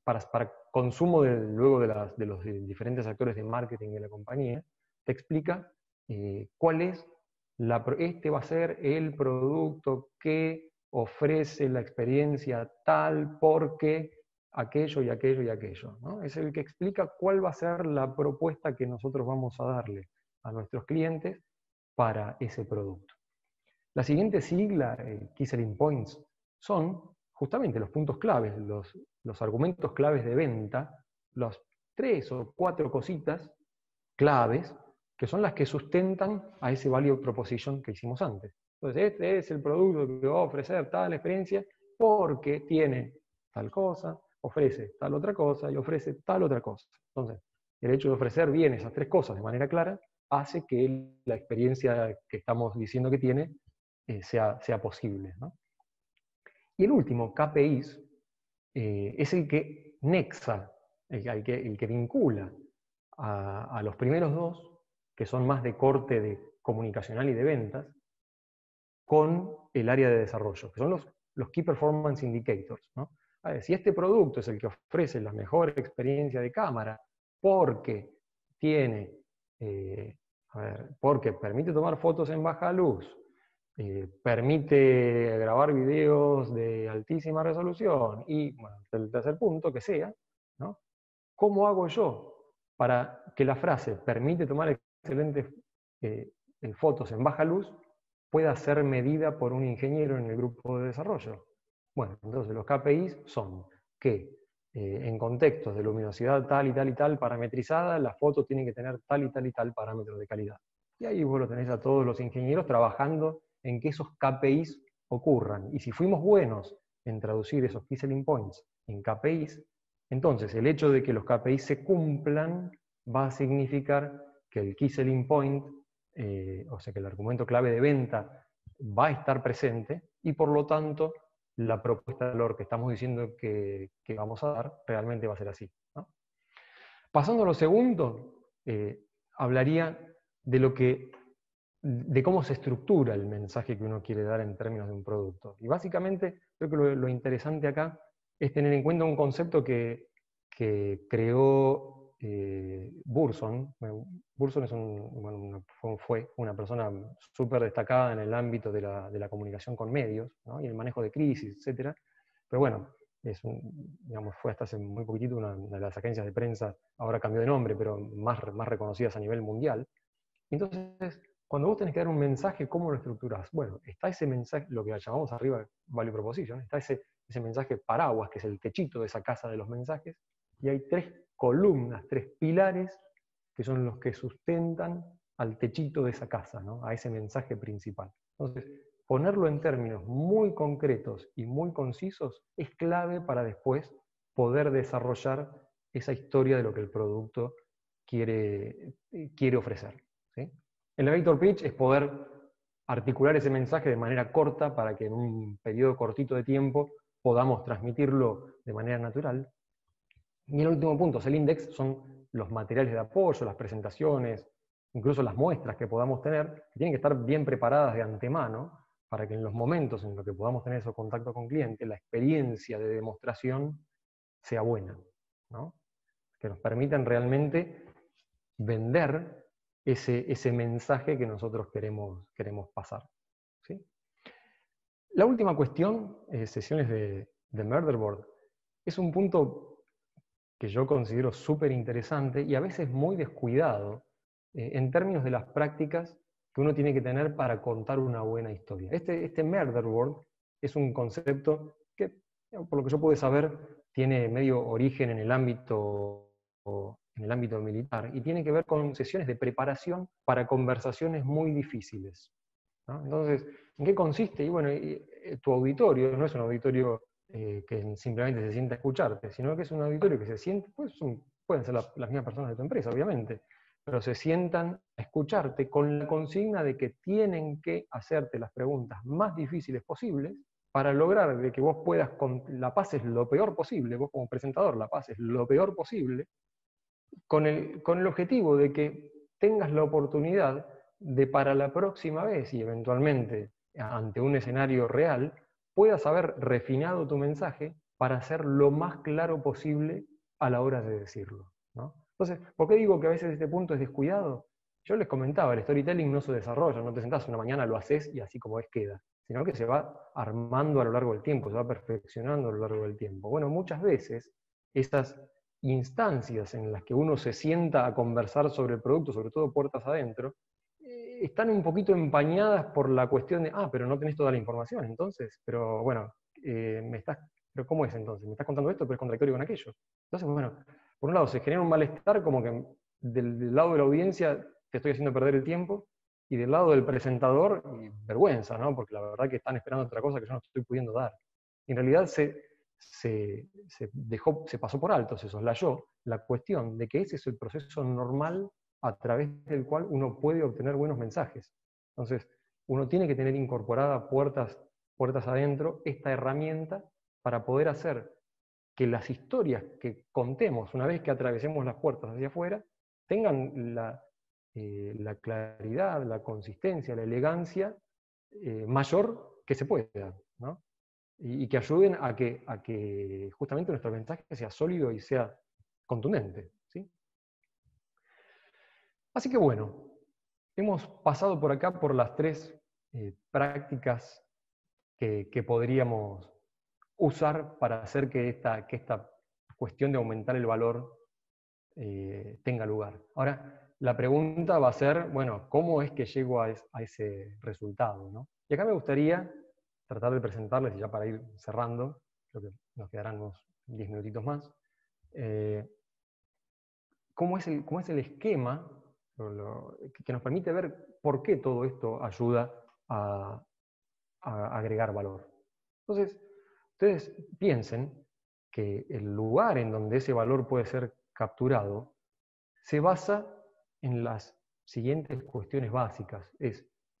para consumo luego de los diferentes actores de marketing de la compañía, te explica cuál es este va a ser el producto que ofrece la experiencia tal porque aquello y aquello y aquello, ¿no? Es el que explica cuál va a ser la propuesta que nosotros vamos a darle a nuestros clientes para ese producto. La siguiente sigla, Key Selling Points, son justamente los puntos claves, los argumentos claves de venta, las 3 o 4 cositas claves, que son las que sustentan a ese value proposition que hicimos antes. Entonces, este es el producto que va a ofrecer tal experiencia porque tiene tal cosa, ofrece tal otra cosa y ofrece tal otra cosa. Entonces, el hecho de ofrecer bien esas 3 cosas de manera clara hace que la experiencia que estamos diciendo que tiene sea posible, ¿no? Y el último, KPIs, es el que nexa, el que vincula a los primeros 2, que son más de corte de comunicacional y de ventas, con el área de desarrollo, que son los Key Performance Indicators, ¿no? A ver, si este producto es el que ofrece la mejor experiencia de cámara porque tiene, porque permite tomar fotos en baja luz, permite grabar videos de altísima resolución y, bueno, el tercer punto que sea, ¿no? ¿Cómo hago yo para que la frase permite tomar excelentes fotos en baja luz pueda ser medida por un ingeniero en el grupo de desarrollo? Bueno, entonces los KPIs son que en contextos de luminosidad tal y tal y tal parametrizada, la foto tiene que tener tal y tal y tal parámetro de calidad. Y ahí vos lo tenés a todos los ingenieros trabajando en que esos KPIs ocurran. Y si fuimos buenos en traducir esos Key Selling Points en KPIs, entonces el hecho de que los KPIs se cumplan va a significar que el Key Selling Point, o sea que el argumento clave de venta va a estar presente y por lo tanto la propuesta de valor que estamos diciendo que vamos a dar realmente va a ser así, ¿no? Pasando a lo segundo, hablaría de cómo se estructura el mensaje que uno quiere dar en términos de un producto. Y básicamente, creo que lo interesante acá es tener en cuenta un concepto que creó Burson. Burson fue una persona súper destacada en el ámbito de la comunicación con medios, ¿no? Y el manejo de crisis, etc. Pero bueno, fue hasta hace muy poquitito una de las agencias de prensa, ahora cambió de nombre, pero más reconocidas a nivel mundial. Entonces, cuando vos tenés que dar un mensaje, ¿cómo lo estructurás? Bueno, está ese mensaje, lo que llamamos arriba Value Proposition, está ese mensaje paraguas, que es el techito de esa casa de los mensajes, y hay 3 columnas, 3 pilares, que son los que sustentan al techito de esa casa, ¿no? A ese mensaje principal. Entonces, ponerlo en términos muy concretos y muy concisos es clave para después poder desarrollar esa historia de lo que el producto quiere ofrecer, ¿sí? El elevator pitch es poder articular ese mensaje de manera corta para que en un periodo cortito de tiempo podamos transmitirlo de manera natural. Y el último punto, el index, son los materiales de apoyo, las presentaciones, incluso las muestras que podamos tener, que tienen que estar bien preparadas de antemano para que en los momentos en los que podamos tener esos contactos con clientes, la experiencia de demostración sea buena, ¿no? Que nos permitan realmente vender ese mensaje que nosotros queremos pasar, ¿sí? La última cuestión, sesiones de Murderboard, es un punto que yo considero súper interesante y a veces muy descuidado en términos de las prácticas que uno tiene que tener para contar una buena historia. Este Murderboard es un concepto que, por lo que yo pude saber, tiene medio origen en el ámbito militar, y tiene que ver con sesiones de preparación para conversaciones muy difíciles, ¿no? Entonces, ¿en qué consiste? Y bueno, tu auditorio no es un auditorio que simplemente se sienta a escucharte, sino que es un auditorio que se siente, pues pueden ser las mismas personas de tu empresa, obviamente, pero se sientan a escucharte con la consigna de que tienen que hacerte las preguntas más difíciles posibles para lograr de que vos la pases lo peor posible, vos como presentador la pases lo peor posible, con el objetivo de que tengas la oportunidad de para la próxima vez y eventualmente ante un escenario real, puedas haber refinado tu mensaje para ser lo más claro posible a la hora de decirlo, ¿no? Entonces, ¿por qué digo que a veces este punto es descuidado? Yo les comentaba, el storytelling no se desarrolla, no te sentás una mañana, lo haces y así como es queda, sino que se va armando a lo largo del tiempo, se va perfeccionando a lo largo del tiempo. Bueno, muchas veces esas instancias en las que uno se sienta a conversar sobre el producto, sobre todo puertas adentro, están un poquito empañadas por la cuestión de, pero no tenés toda la información, entonces, pero bueno, pero ¿cómo es entonces? Me estás contando esto, pero es contradictorio con aquello. Entonces, bueno, por un lado se genera un malestar como que del lado de la audiencia te estoy haciendo perder el tiempo, y del lado del presentador, vergüenza, ¿no? Porque la verdad que están esperando otra cosa que yo no estoy pudiendo dar. Y en realidad se pasó por alto, se soslayó la cuestión de que ese es el proceso normal a través del cual uno puede obtener buenos mensajes. Entonces, uno tiene que tener incorporada puertas adentro esta herramienta para poder hacer que las historias que contemos una vez que atravesemos las puertas hacia afuera tengan la claridad, la consistencia, la elegancia mayor que se pueda, ¿no? Y que ayuden a que justamente nuestro mensaje sea sólido y sea contundente, ¿sí? Así que bueno, hemos pasado por acá por las tres prácticas que podríamos usar para hacer que esta cuestión de aumentar el valor tenga lugar. Ahora, la pregunta va a ser, bueno, ¿cómo es que llego a ese resultado, ¿no? Y acá me gustaría tratar de presentarles, y ya para ir cerrando, creo que nos quedarán unos 10 minutitos más, cómo es el esquema que nos permite ver por qué todo esto ayuda a agregar valor. Entonces, ustedes piensen que el lugar en donde ese valor puede ser capturado se basa en las siguientes cuestiones básicas.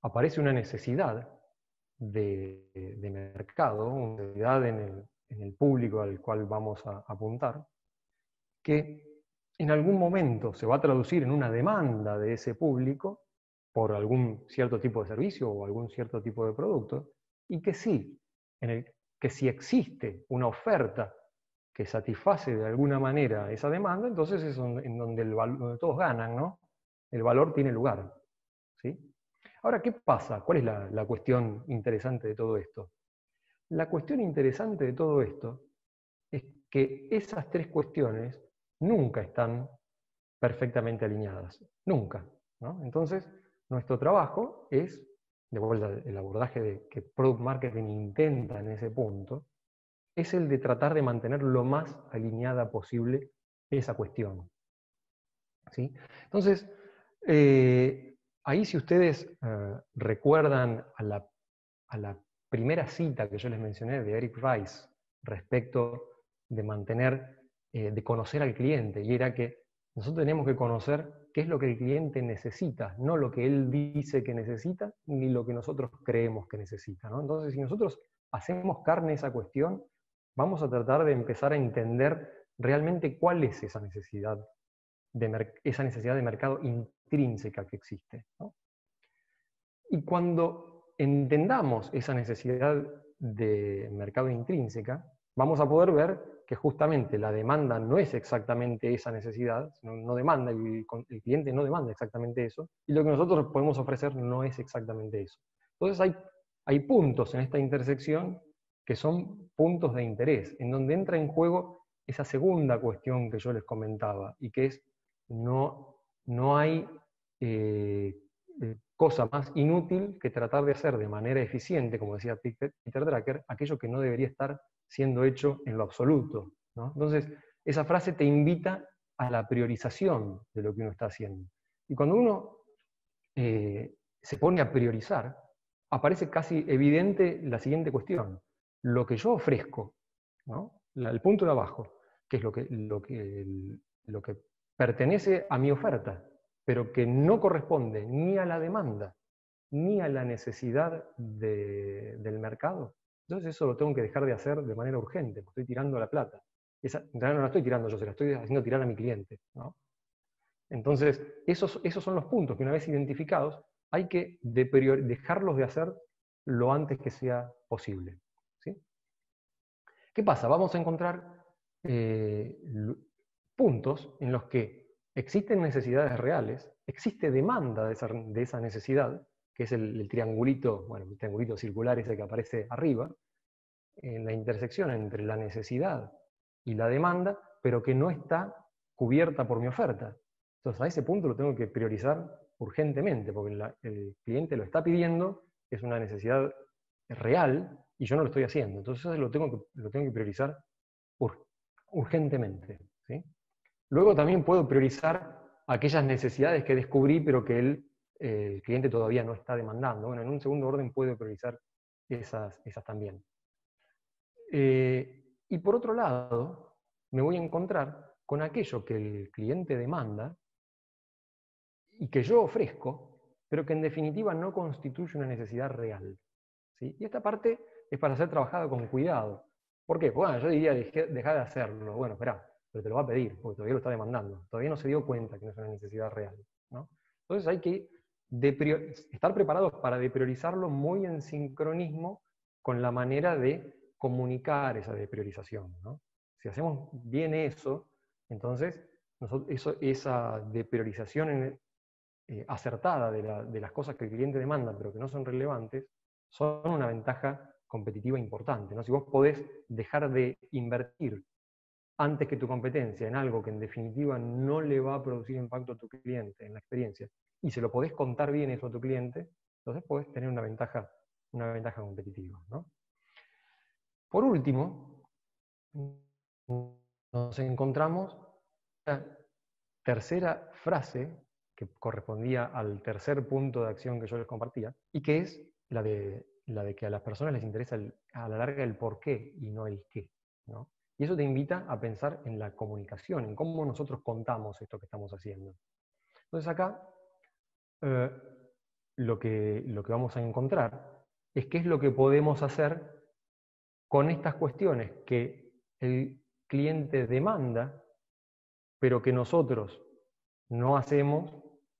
Aparece una necesidad de mercado, una necesidad en el público al cual vamos a apuntar, que en algún momento se va a traducir en una demanda de ese público por algún cierto tipo de servicio o algún cierto tipo de producto, y que sí, que si existe una oferta que satisface de alguna manera esa demanda, entonces es en donde donde todos ganan, ¿no? El valor tiene lugar, ¿sí? Ahora, ¿qué pasa? ¿Cuál es la cuestión interesante de todo esto? La cuestión interesante de todo esto es que esas tres cuestiones nunca están perfectamente alineadas, nunca, ¿no? Entonces, nuestro trabajo es, de vuelta el abordaje que Product Marketing intenta en ese punto, es el de tratar de mantener lo más alineada posible esa cuestión, ¿sí? Entonces, ahí si ustedes recuerdan a la primera cita que yo les mencioné de Eric Rice respecto de de conocer al cliente, y era que nosotros tenemos que conocer qué es lo que el cliente necesita, no lo que él dice que necesita, ni lo que nosotros creemos que necesita, ¿no? Entonces, si nosotros hacemos carne esa cuestión, vamos a tratar de empezar a entender realmente cuál es esa necesidad de mercado intrínseca que existe, ¿no? Y cuando entendamos esa necesidad de mercado intrínseca, vamos a poder ver que justamente la demanda no es exactamente esa necesidad, no demanda, el cliente no demanda exactamente eso, y lo que nosotros podemos ofrecer no es exactamente eso. Entonces hay puntos en esta intersección que son puntos de interés, en donde entra en juego esa segunda cuestión que yo les comentaba, y que es no hay cosa más inútil que tratar de hacer de manera eficiente, como decía Peter Drucker, aquello que no debería estar siendo hecho en lo absoluto, ¿no? Entonces, esa frase te invita a la priorización de lo que uno está haciendo. Y cuando uno se pone a priorizar, aparece casi evidente la siguiente cuestión. Lo que yo ofrezco, ¿no? El punto de abajo, que es lo que pertenece a mi oferta, pero que no corresponde ni a la demanda, ni a la necesidad del mercado, entonces eso lo tengo que dejar de hacer de manera urgente, porque estoy tirando la plata. En realidad no la estoy tirando yo, se la estoy haciendo tirar a mi cliente, ¿no? Entonces, esos son los puntos que una vez identificados, hay que dejarlos de hacer lo antes que sea posible, ¿sí? ¿Qué pasa? Vamos a encontrar puntos en los que existen necesidades reales, existe demanda de esa necesidad, que es el triangulito, bueno, el triangulito circular ese que aparece arriba, en la intersección entre la necesidad y la demanda, pero que no está cubierta por mi oferta. Entonces a ese punto lo tengo que priorizar urgentemente, porque el cliente lo está pidiendo, es una necesidad real, y yo no lo estoy haciendo. Entonces eso lo tengo que priorizar urgentemente, ¿sí? Luego también puedo priorizar aquellas necesidades que descubrí, pero que el cliente todavía no está demandando. Bueno, en un segundo orden puedo priorizar esas también. Y por otro lado, me voy a encontrar con aquello que el cliente demanda y que yo ofrezco, pero que en definitiva no constituye una necesidad real, ¿sí? Y esta parte es para ser trabajada con cuidado. ¿Por qué? Bueno, yo diría dejar de hacerlo. Bueno, espera, pero te lo va a pedir, porque todavía lo está demandando. Todavía no se dio cuenta que no es una necesidad real, ¿no? Entonces hay que estar preparados para depriorizarlo muy en sincronismo con la manera de comunicar esa depriorización, ¿no? Si hacemos bien eso, entonces esa depriorización acertada de las cosas que el cliente demanda, pero que no son relevantes, son una ventaja competitiva importante, ¿no? Si vos podés dejar de invertir antes que tu competencia en algo que en definitiva no le va a producir impacto a tu cliente en la experiencia, y se lo podés contar bien eso a tu cliente, entonces podés tener una ventaja competitiva, ¿no? Por último, nos encontramos la tercera frase que correspondía al tercer punto de acción que yo les compartía, y que es la de que a las personas les interesa a la larga el por qué y no el qué, ¿no? Y eso te invita a pensar en la comunicación, en cómo nosotros contamos esto que estamos haciendo. Entonces acá lo que vamos a encontrar es qué es lo que podemos hacer con estas cuestiones que el cliente demanda, pero que nosotros no hacemos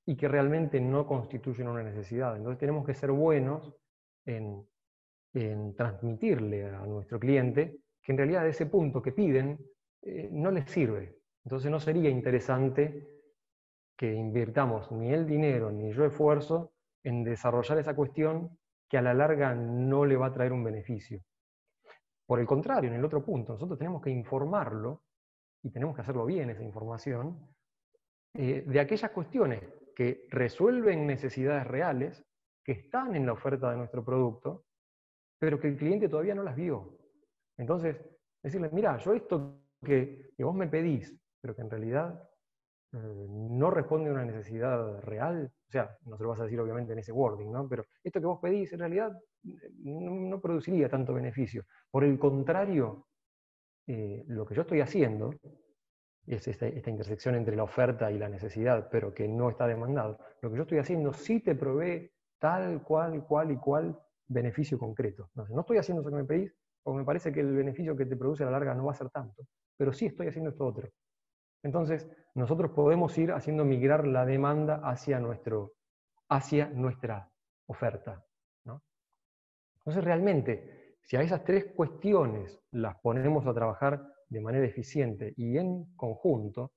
y que realmente no constituyen una necesidad. Entonces tenemos que ser buenos en transmitirle a nuestro cliente que en realidad ese punto que piden no les sirve. Entonces no sería interesante que invirtamos ni el dinero ni yo esfuerzo en desarrollar esa cuestión que a la larga no le va a traer un beneficio. Por el contrario, en el otro punto, nosotros tenemos que informarlo, y tenemos que hacerlo bien esa información, de aquellas cuestiones que resuelven necesidades reales, que están en la oferta de nuestro producto, pero que el cliente todavía no las vio. Entonces, decirle, mira, yo esto que vos me pedís, pero que en realidad no responde a una necesidad real, o sea, no se lo vas a decir obviamente en ese wording, ¿no? Pero esto que vos pedís en realidad no produciría tanto beneficio. Por el contrario, lo que yo estoy haciendo es esta intersección entre la oferta y la necesidad, pero que no está demandado. Lo que yo estoy haciendo sí te provee tal, cual y cual beneficio concreto. No estoy haciendo eso que me pedís, porque me parece que el beneficio que te produce a la larga no va a ser tanto, pero sí estoy haciendo esto otro. Entonces, nosotros podemos ir haciendo migrar la demanda hacia nuestra oferta, ¿no? Entonces, realmente, si a esas tres cuestiones las ponemos a trabajar de manera eficiente y en conjunto,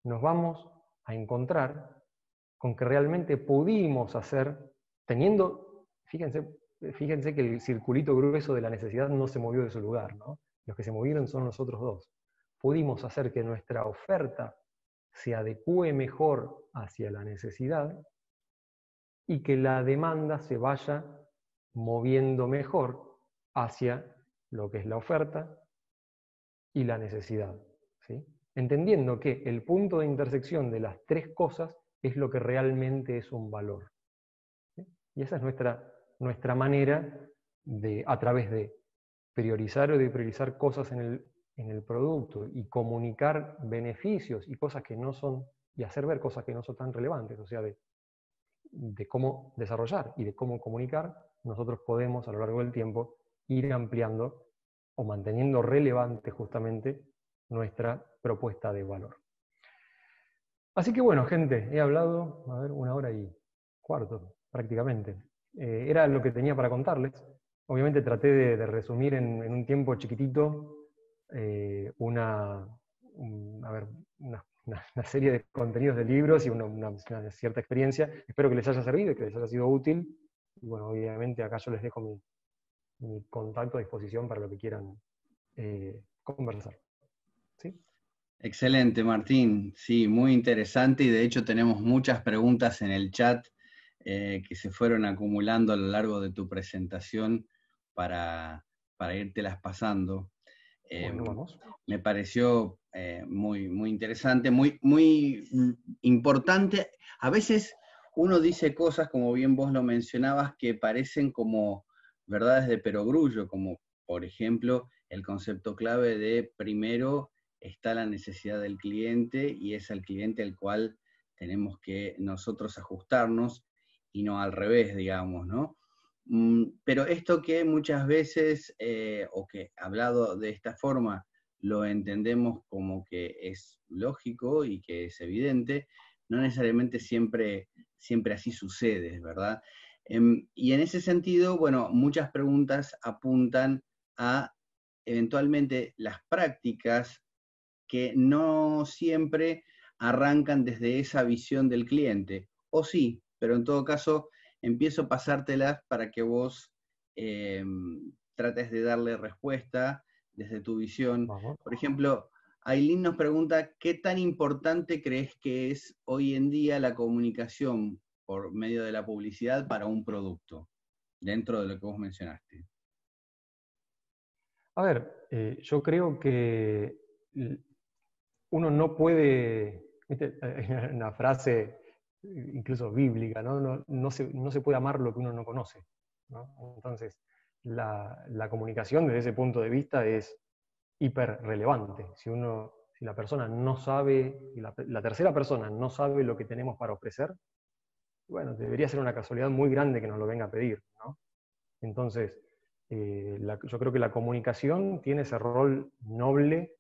nos vamos a encontrar con que realmente pudimos hacer, fíjense que el circulito grueso de la necesidad no se movió de su lugar, ¿no? Los que se movieron son nosotros dos. Pudimos hacer que nuestra oferta se adecúe mejor hacia la necesidad y que la demanda se vaya moviendo mejor hacia lo que es la oferta y la necesidad, ¿sí? Entendiendo que el punto de intersección de las tres cosas es lo que realmente es un valor, ¿sí? Y esa es nuestra manera de, a través de priorizar o depriorizar cosas en el producto y comunicar beneficios y cosas que no son, y hacer ver cosas que no son tan relevantes, o sea, de cómo desarrollar y de cómo comunicar, nosotros podemos a lo largo del tiempo ir ampliando o manteniendo relevante justamente nuestra propuesta de valor. Así que bueno, gente, he hablado, a ver, 1 hora y 1/4 prácticamente. Era lo que tenía para contarles. Obviamente traté de resumir en un tiempo chiquitito una serie de contenidos de libros y una cierta experiencia. Espero que les haya servido y que les haya sido útil. Y bueno, obviamente acá yo les dejo mi contacto a disposición para lo que quieran conversar. ¿sí? Excelente, Martín. Sí, muy interesante y de hecho tenemos muchas preguntas en el chat que se fueron acumulando a lo largo de tu presentación para, para írtelas pasando. Bueno, vamos. Me pareció muy, muy interesante, muy, muy importante. A veces uno dice cosas, como bien vos lo mencionabas, que parecen como verdades de perogrullo, como por ejemplo el concepto clave de primero está la necesidad del cliente y es al cliente al cual tenemos que nosotros ajustarnos y no al revés, digamos, ¿no? Pero esto que muchas veces, o que hablado de esta forma, lo entendemos como que es lógico y que es evidente, no necesariamente siempre, siempre así sucede, ¿verdad? Y en ese sentido, bueno, muchas preguntas apuntan a eventualmente las prácticas que no siempre arrancan desde esa visión del cliente, o sí, pero en todo caso empiezo a pasártelas para que vos eh, trates de darle respuesta desde tu visión. Vamos. Por ejemplo, Aileen nos pregunta, ¿qué tan importante crees que es hoy en día la comunicación por medio de la publicidad para un producto, dentro de lo que vos mencionaste? A ver, yo creo que uno no puede, ¿viste? Hay una frase incluso bíblica, ¿no? No se puede amar lo que uno no conoce, ¿no? Entonces, la comunicación desde ese punto de vista es hiper relevante. Si la persona no sabe, si la tercera persona no sabe lo que tenemos para ofrecer, bueno, debería ser una casualidad muy grande que nos lo venga a pedir, ¿no? Entonces, yo creo que la comunicación tiene ese rol noble,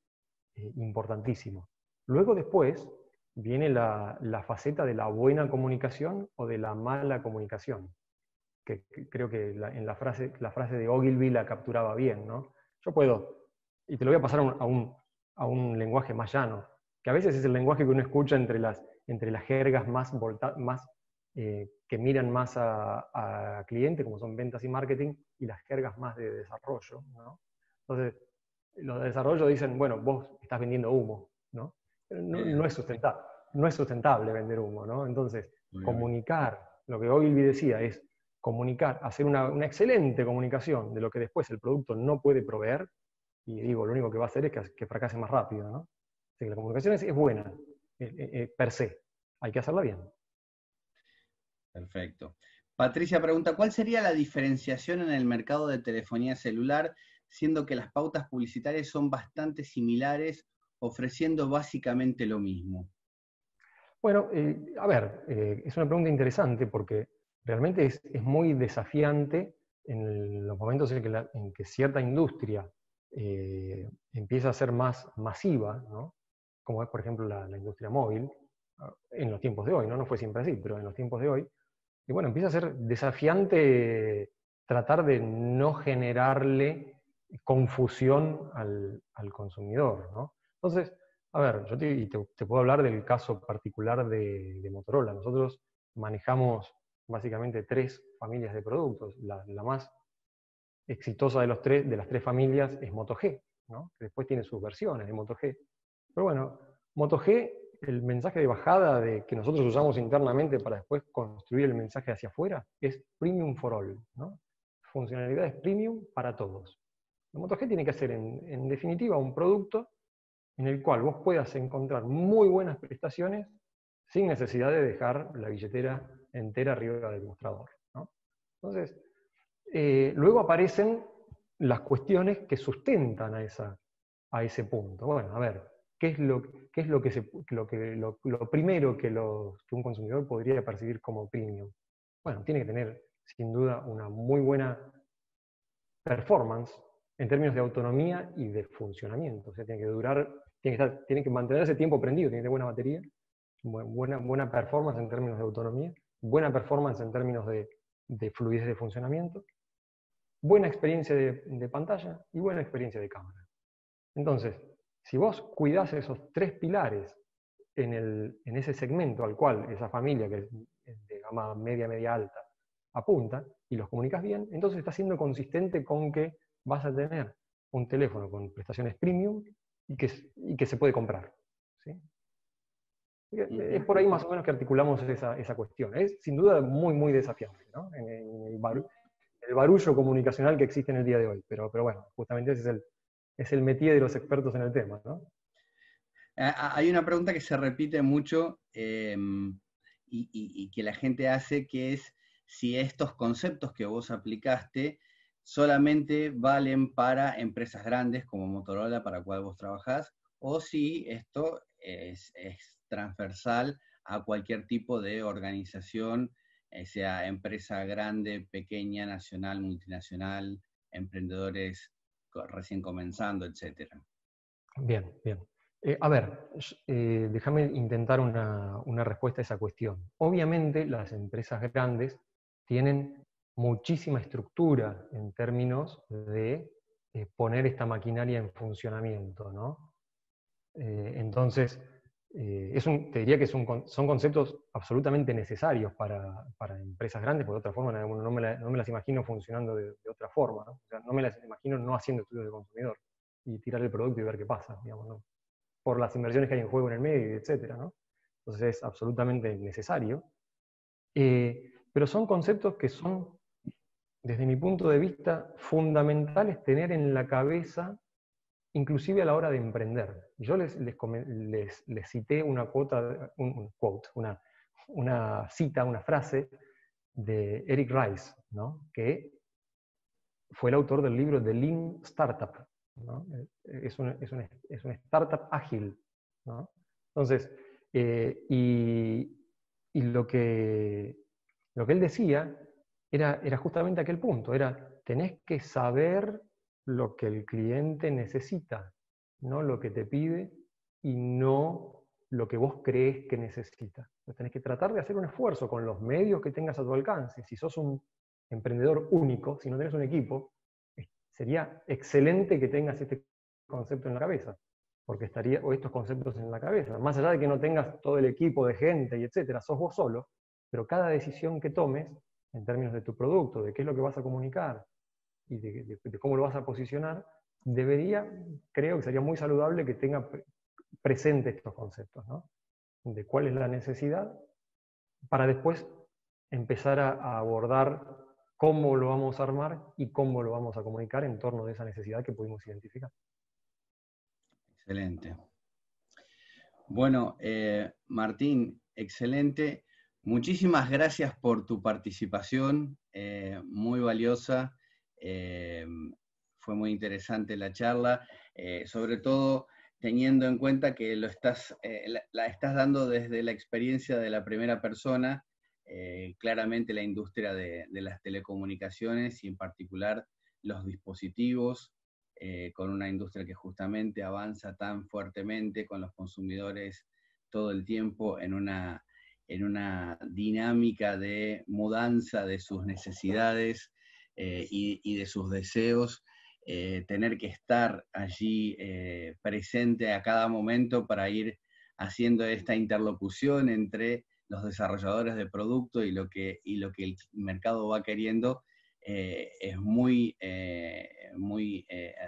importantísimo. Luego después viene la faceta de la buena comunicación o de la mala comunicación, que creo que en la frase de Ogilvy la capturaba bien, ¿no? Yo puedo, y te lo voy a pasar a un lenguaje más llano, que a veces es el lenguaje que uno escucha entre las jergas más que miran más a cliente, como son ventas y marketing, y las jergas más de desarrollo, ¿no? Entonces, los de desarrollo dicen, bueno, vos estás vendiendo humo, ¿no? Pero no es sustentable, no es sustentable vender humo, ¿no? Entonces, Obviamente. comunicar, lo que Ogilvy decía es comunicar, hacer una excelente comunicación de lo que después el producto no puede proveer, y digo, lo único que va a hacer es que fracase más rápido, ¿no? Así que la comunicación es buena, per se, hay que hacerla bien. Perfecto. Patricia pregunta, ¿cuál sería la diferenciación en el mercado de telefonía celular, siendo que las pautas publicitarias son bastante similares, ofreciendo básicamente lo mismo? Bueno, a ver, es una pregunta interesante porque realmente es muy desafiante en los momentos en que cierta industria empieza a ser más masiva, ¿no? Como es por ejemplo la industria móvil, en los tiempos de hoy, ¿no? No fue siempre así, pero en los tiempos de hoy. Y bueno, empieza a ser desafiante tratar de no generarle confusión al consumidor, ¿no? Entonces, a ver, te puedo hablar del caso particular de Motorola. Nosotros manejamos básicamente tres familias de productos. La más exitosa de las tres familias es Moto G, ¿no? Que después tiene sus versiones de Moto G. Pero bueno, Moto G, el mensaje de bajada que nosotros usamos internamente para después construir el mensaje hacia afuera es Premium for All, ¿no? Funcionalidades premium para todos. La Moto G tiene que ser, en definitiva, un producto en el cual vos puedas encontrar muy buenas prestaciones sin necesidad de dejar la billetera entera arriba del mostrador, ¿no? Entonces, luego aparecen las cuestiones que sustentan a ese punto. Bueno, a ver, ¿qué es lo primero que un consumidor podría percibir como premium? Bueno, tiene que tener, sin duda, una muy buena performance en términos de autonomía y de funcionamiento. O sea, tiene que durar, tiene que mantenerse tiempo prendido, tiene que tener buena batería, buena performance en términos de autonomía, buena performance en términos de fluidez de funcionamiento, buena experiencia de pantalla y buena experiencia de cámara. Entonces, si vos cuidás esos tres pilares en ese segmento al cual esa familia, que es de gama media, media alta, apunta, y los comunicas bien, entonces estás siendo consistente con que vas a tener un teléfono con prestaciones premium y que se puede comprar. ¿Sí? Es por ahí más o menos que articulamos esa cuestión. Es sin duda muy, muy desafiante, ¿no? En el barullo comunicacional que existe en el día de hoy. Pero bueno, justamente ese es el métier de los expertos en el tema, ¿no? Hay una pregunta que se repite mucho y que la gente hace, que es si estos conceptos que vos aplicaste solamente valen para empresas grandes como Motorola, para la cual vos trabajás, o si esto es transversal a cualquier tipo de organización, sea empresa grande, pequeña, nacional, multinacional, emprendedores recién comenzando, etcétera. Bien, bien. A ver, déjame intentar una respuesta a esa cuestión. Obviamente las empresas grandes tienen muchísima estructura en términos de poner esta maquinaria en funcionamiento, ¿no? Entonces, te diría que son conceptos absolutamente necesarios para empresas grandes, porque de otra forma no me las imagino funcionando de otra forma, ¿no? O sea, no me las imagino no haciendo estudios de consumidor y tirar el producto y ver qué pasa, digamos, ¿no? Por las inversiones que hay en juego en el medio, etcétera, ¿no? Entonces es absolutamente necesario. Pero son conceptos que son, desde mi punto de vista, fundamentales tener en la cabeza, inclusive a la hora de emprender. Yo les cité una un quote, una cita, una frase de Eric Rice, ¿no? Que fue el autor del libro The Lean Startup, ¿no? Es una startup ágil, ¿no? Entonces, y lo que él decía era justamente aquel punto, tenés que saber lo que el cliente necesita, no lo que te pide y no lo que vos crees que necesita. Entonces, tenés que tratar de hacer un esfuerzo con los medios que tengas a tu alcance. Si sos un emprendedor único, si no tenés un equipo, sería excelente que tengas este concepto en la cabeza, o estos conceptos en la cabeza. Más allá de que no tengas todo el equipo de gente y etcétera, sos vos solo, pero cada decisión que tomes, en términos de tu producto, de qué es lo que vas a comunicar y de cómo lo vas a posicionar, creo que sería muy saludable que tenga presente estos conceptos, ¿no? De cuál es la necesidad, para después empezar a abordar cómo lo vamos a armar y cómo lo vamos a comunicar en torno de esa necesidad que pudimos identificar. Excelente. Bueno, Martín, excelente. Muchísimas gracias por tu participación, muy valiosa. Fue muy interesante la charla, sobre todo teniendo en cuenta que la estás dando desde la experiencia de la primera persona, claramente la industria de las telecomunicaciones y en particular los dispositivos, con una industria que justamente avanza tan fuertemente con los consumidores todo el tiempo en una dinámica de mudanza de sus necesidades y de sus deseos, tener que estar allí presente a cada momento para ir haciendo esta interlocución entre los desarrolladores de producto y lo que el mercado va queriendo, es muy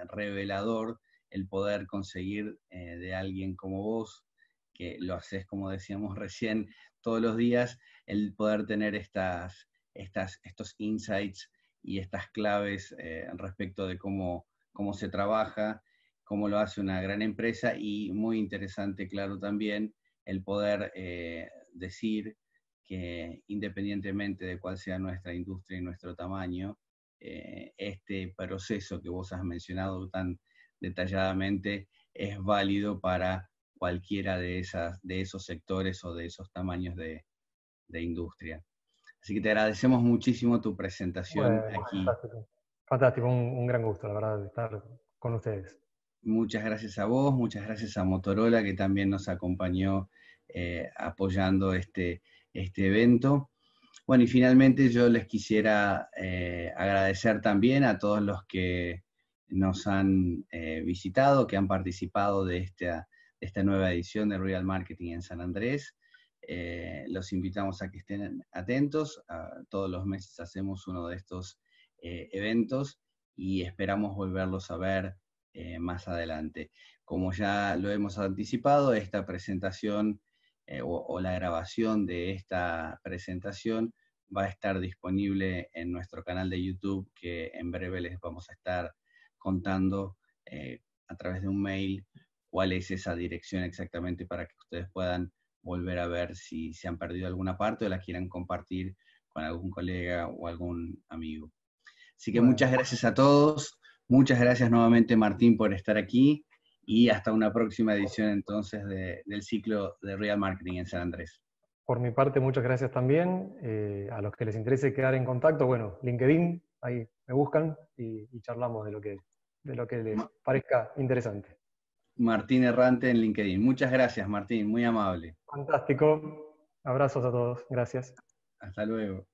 revelador el poder conseguir de alguien como vos, que lo haces, como decíamos recién, todos los días, el poder tener estos insights y estas claves respecto de cómo se trabaja, cómo lo hace una gran empresa, y muy interesante, claro, también el poder decir que independientemente de cuál sea nuestra industria y nuestro tamaño, este proceso que vos has mencionado tan detalladamente es válido para cualquiera de esos sectores o de esos tamaños de industria. Así que te agradecemos muchísimo tu presentación aquí. Fantástico, fantástico, un gran gusto, la verdad, de estar con ustedes. Muchas gracias a vos, muchas gracias a Motorola, que también nos acompañó apoyando este evento. Bueno, y finalmente yo les quisiera agradecer también a todos los que nos han visitado, que han participado de esta nueva edición de Real Marketing en San Andrés. Los invitamos a que estén atentos. Todos los meses hacemos uno de estos eventos y esperamos volverlos a ver más adelante. Como ya lo hemos anticipado, esta presentación o la grabación de esta presentación va a estar disponible en nuestro canal de YouTube, que en breve les vamos a estar contando a través de un mail cuál es esa dirección exactamente para que ustedes puedan volver a ver si se han perdido alguna parte o la quieran compartir con algún colega o algún amigo. Así que muchas gracias a todos, muchas gracias nuevamente Martín por estar aquí y hasta una próxima edición entonces del ciclo de Real Marketing en San Andrés. Por mi parte, muchas gracias también. A los que les interese quedar en contacto, bueno, LinkedIn, ahí me buscan y charlamos de lo que les parezca interesante. Martín Errante en LinkedIn. Muchas gracias, Martín, muy amable. Fantástico. Abrazos a todos. Gracias. Hasta luego.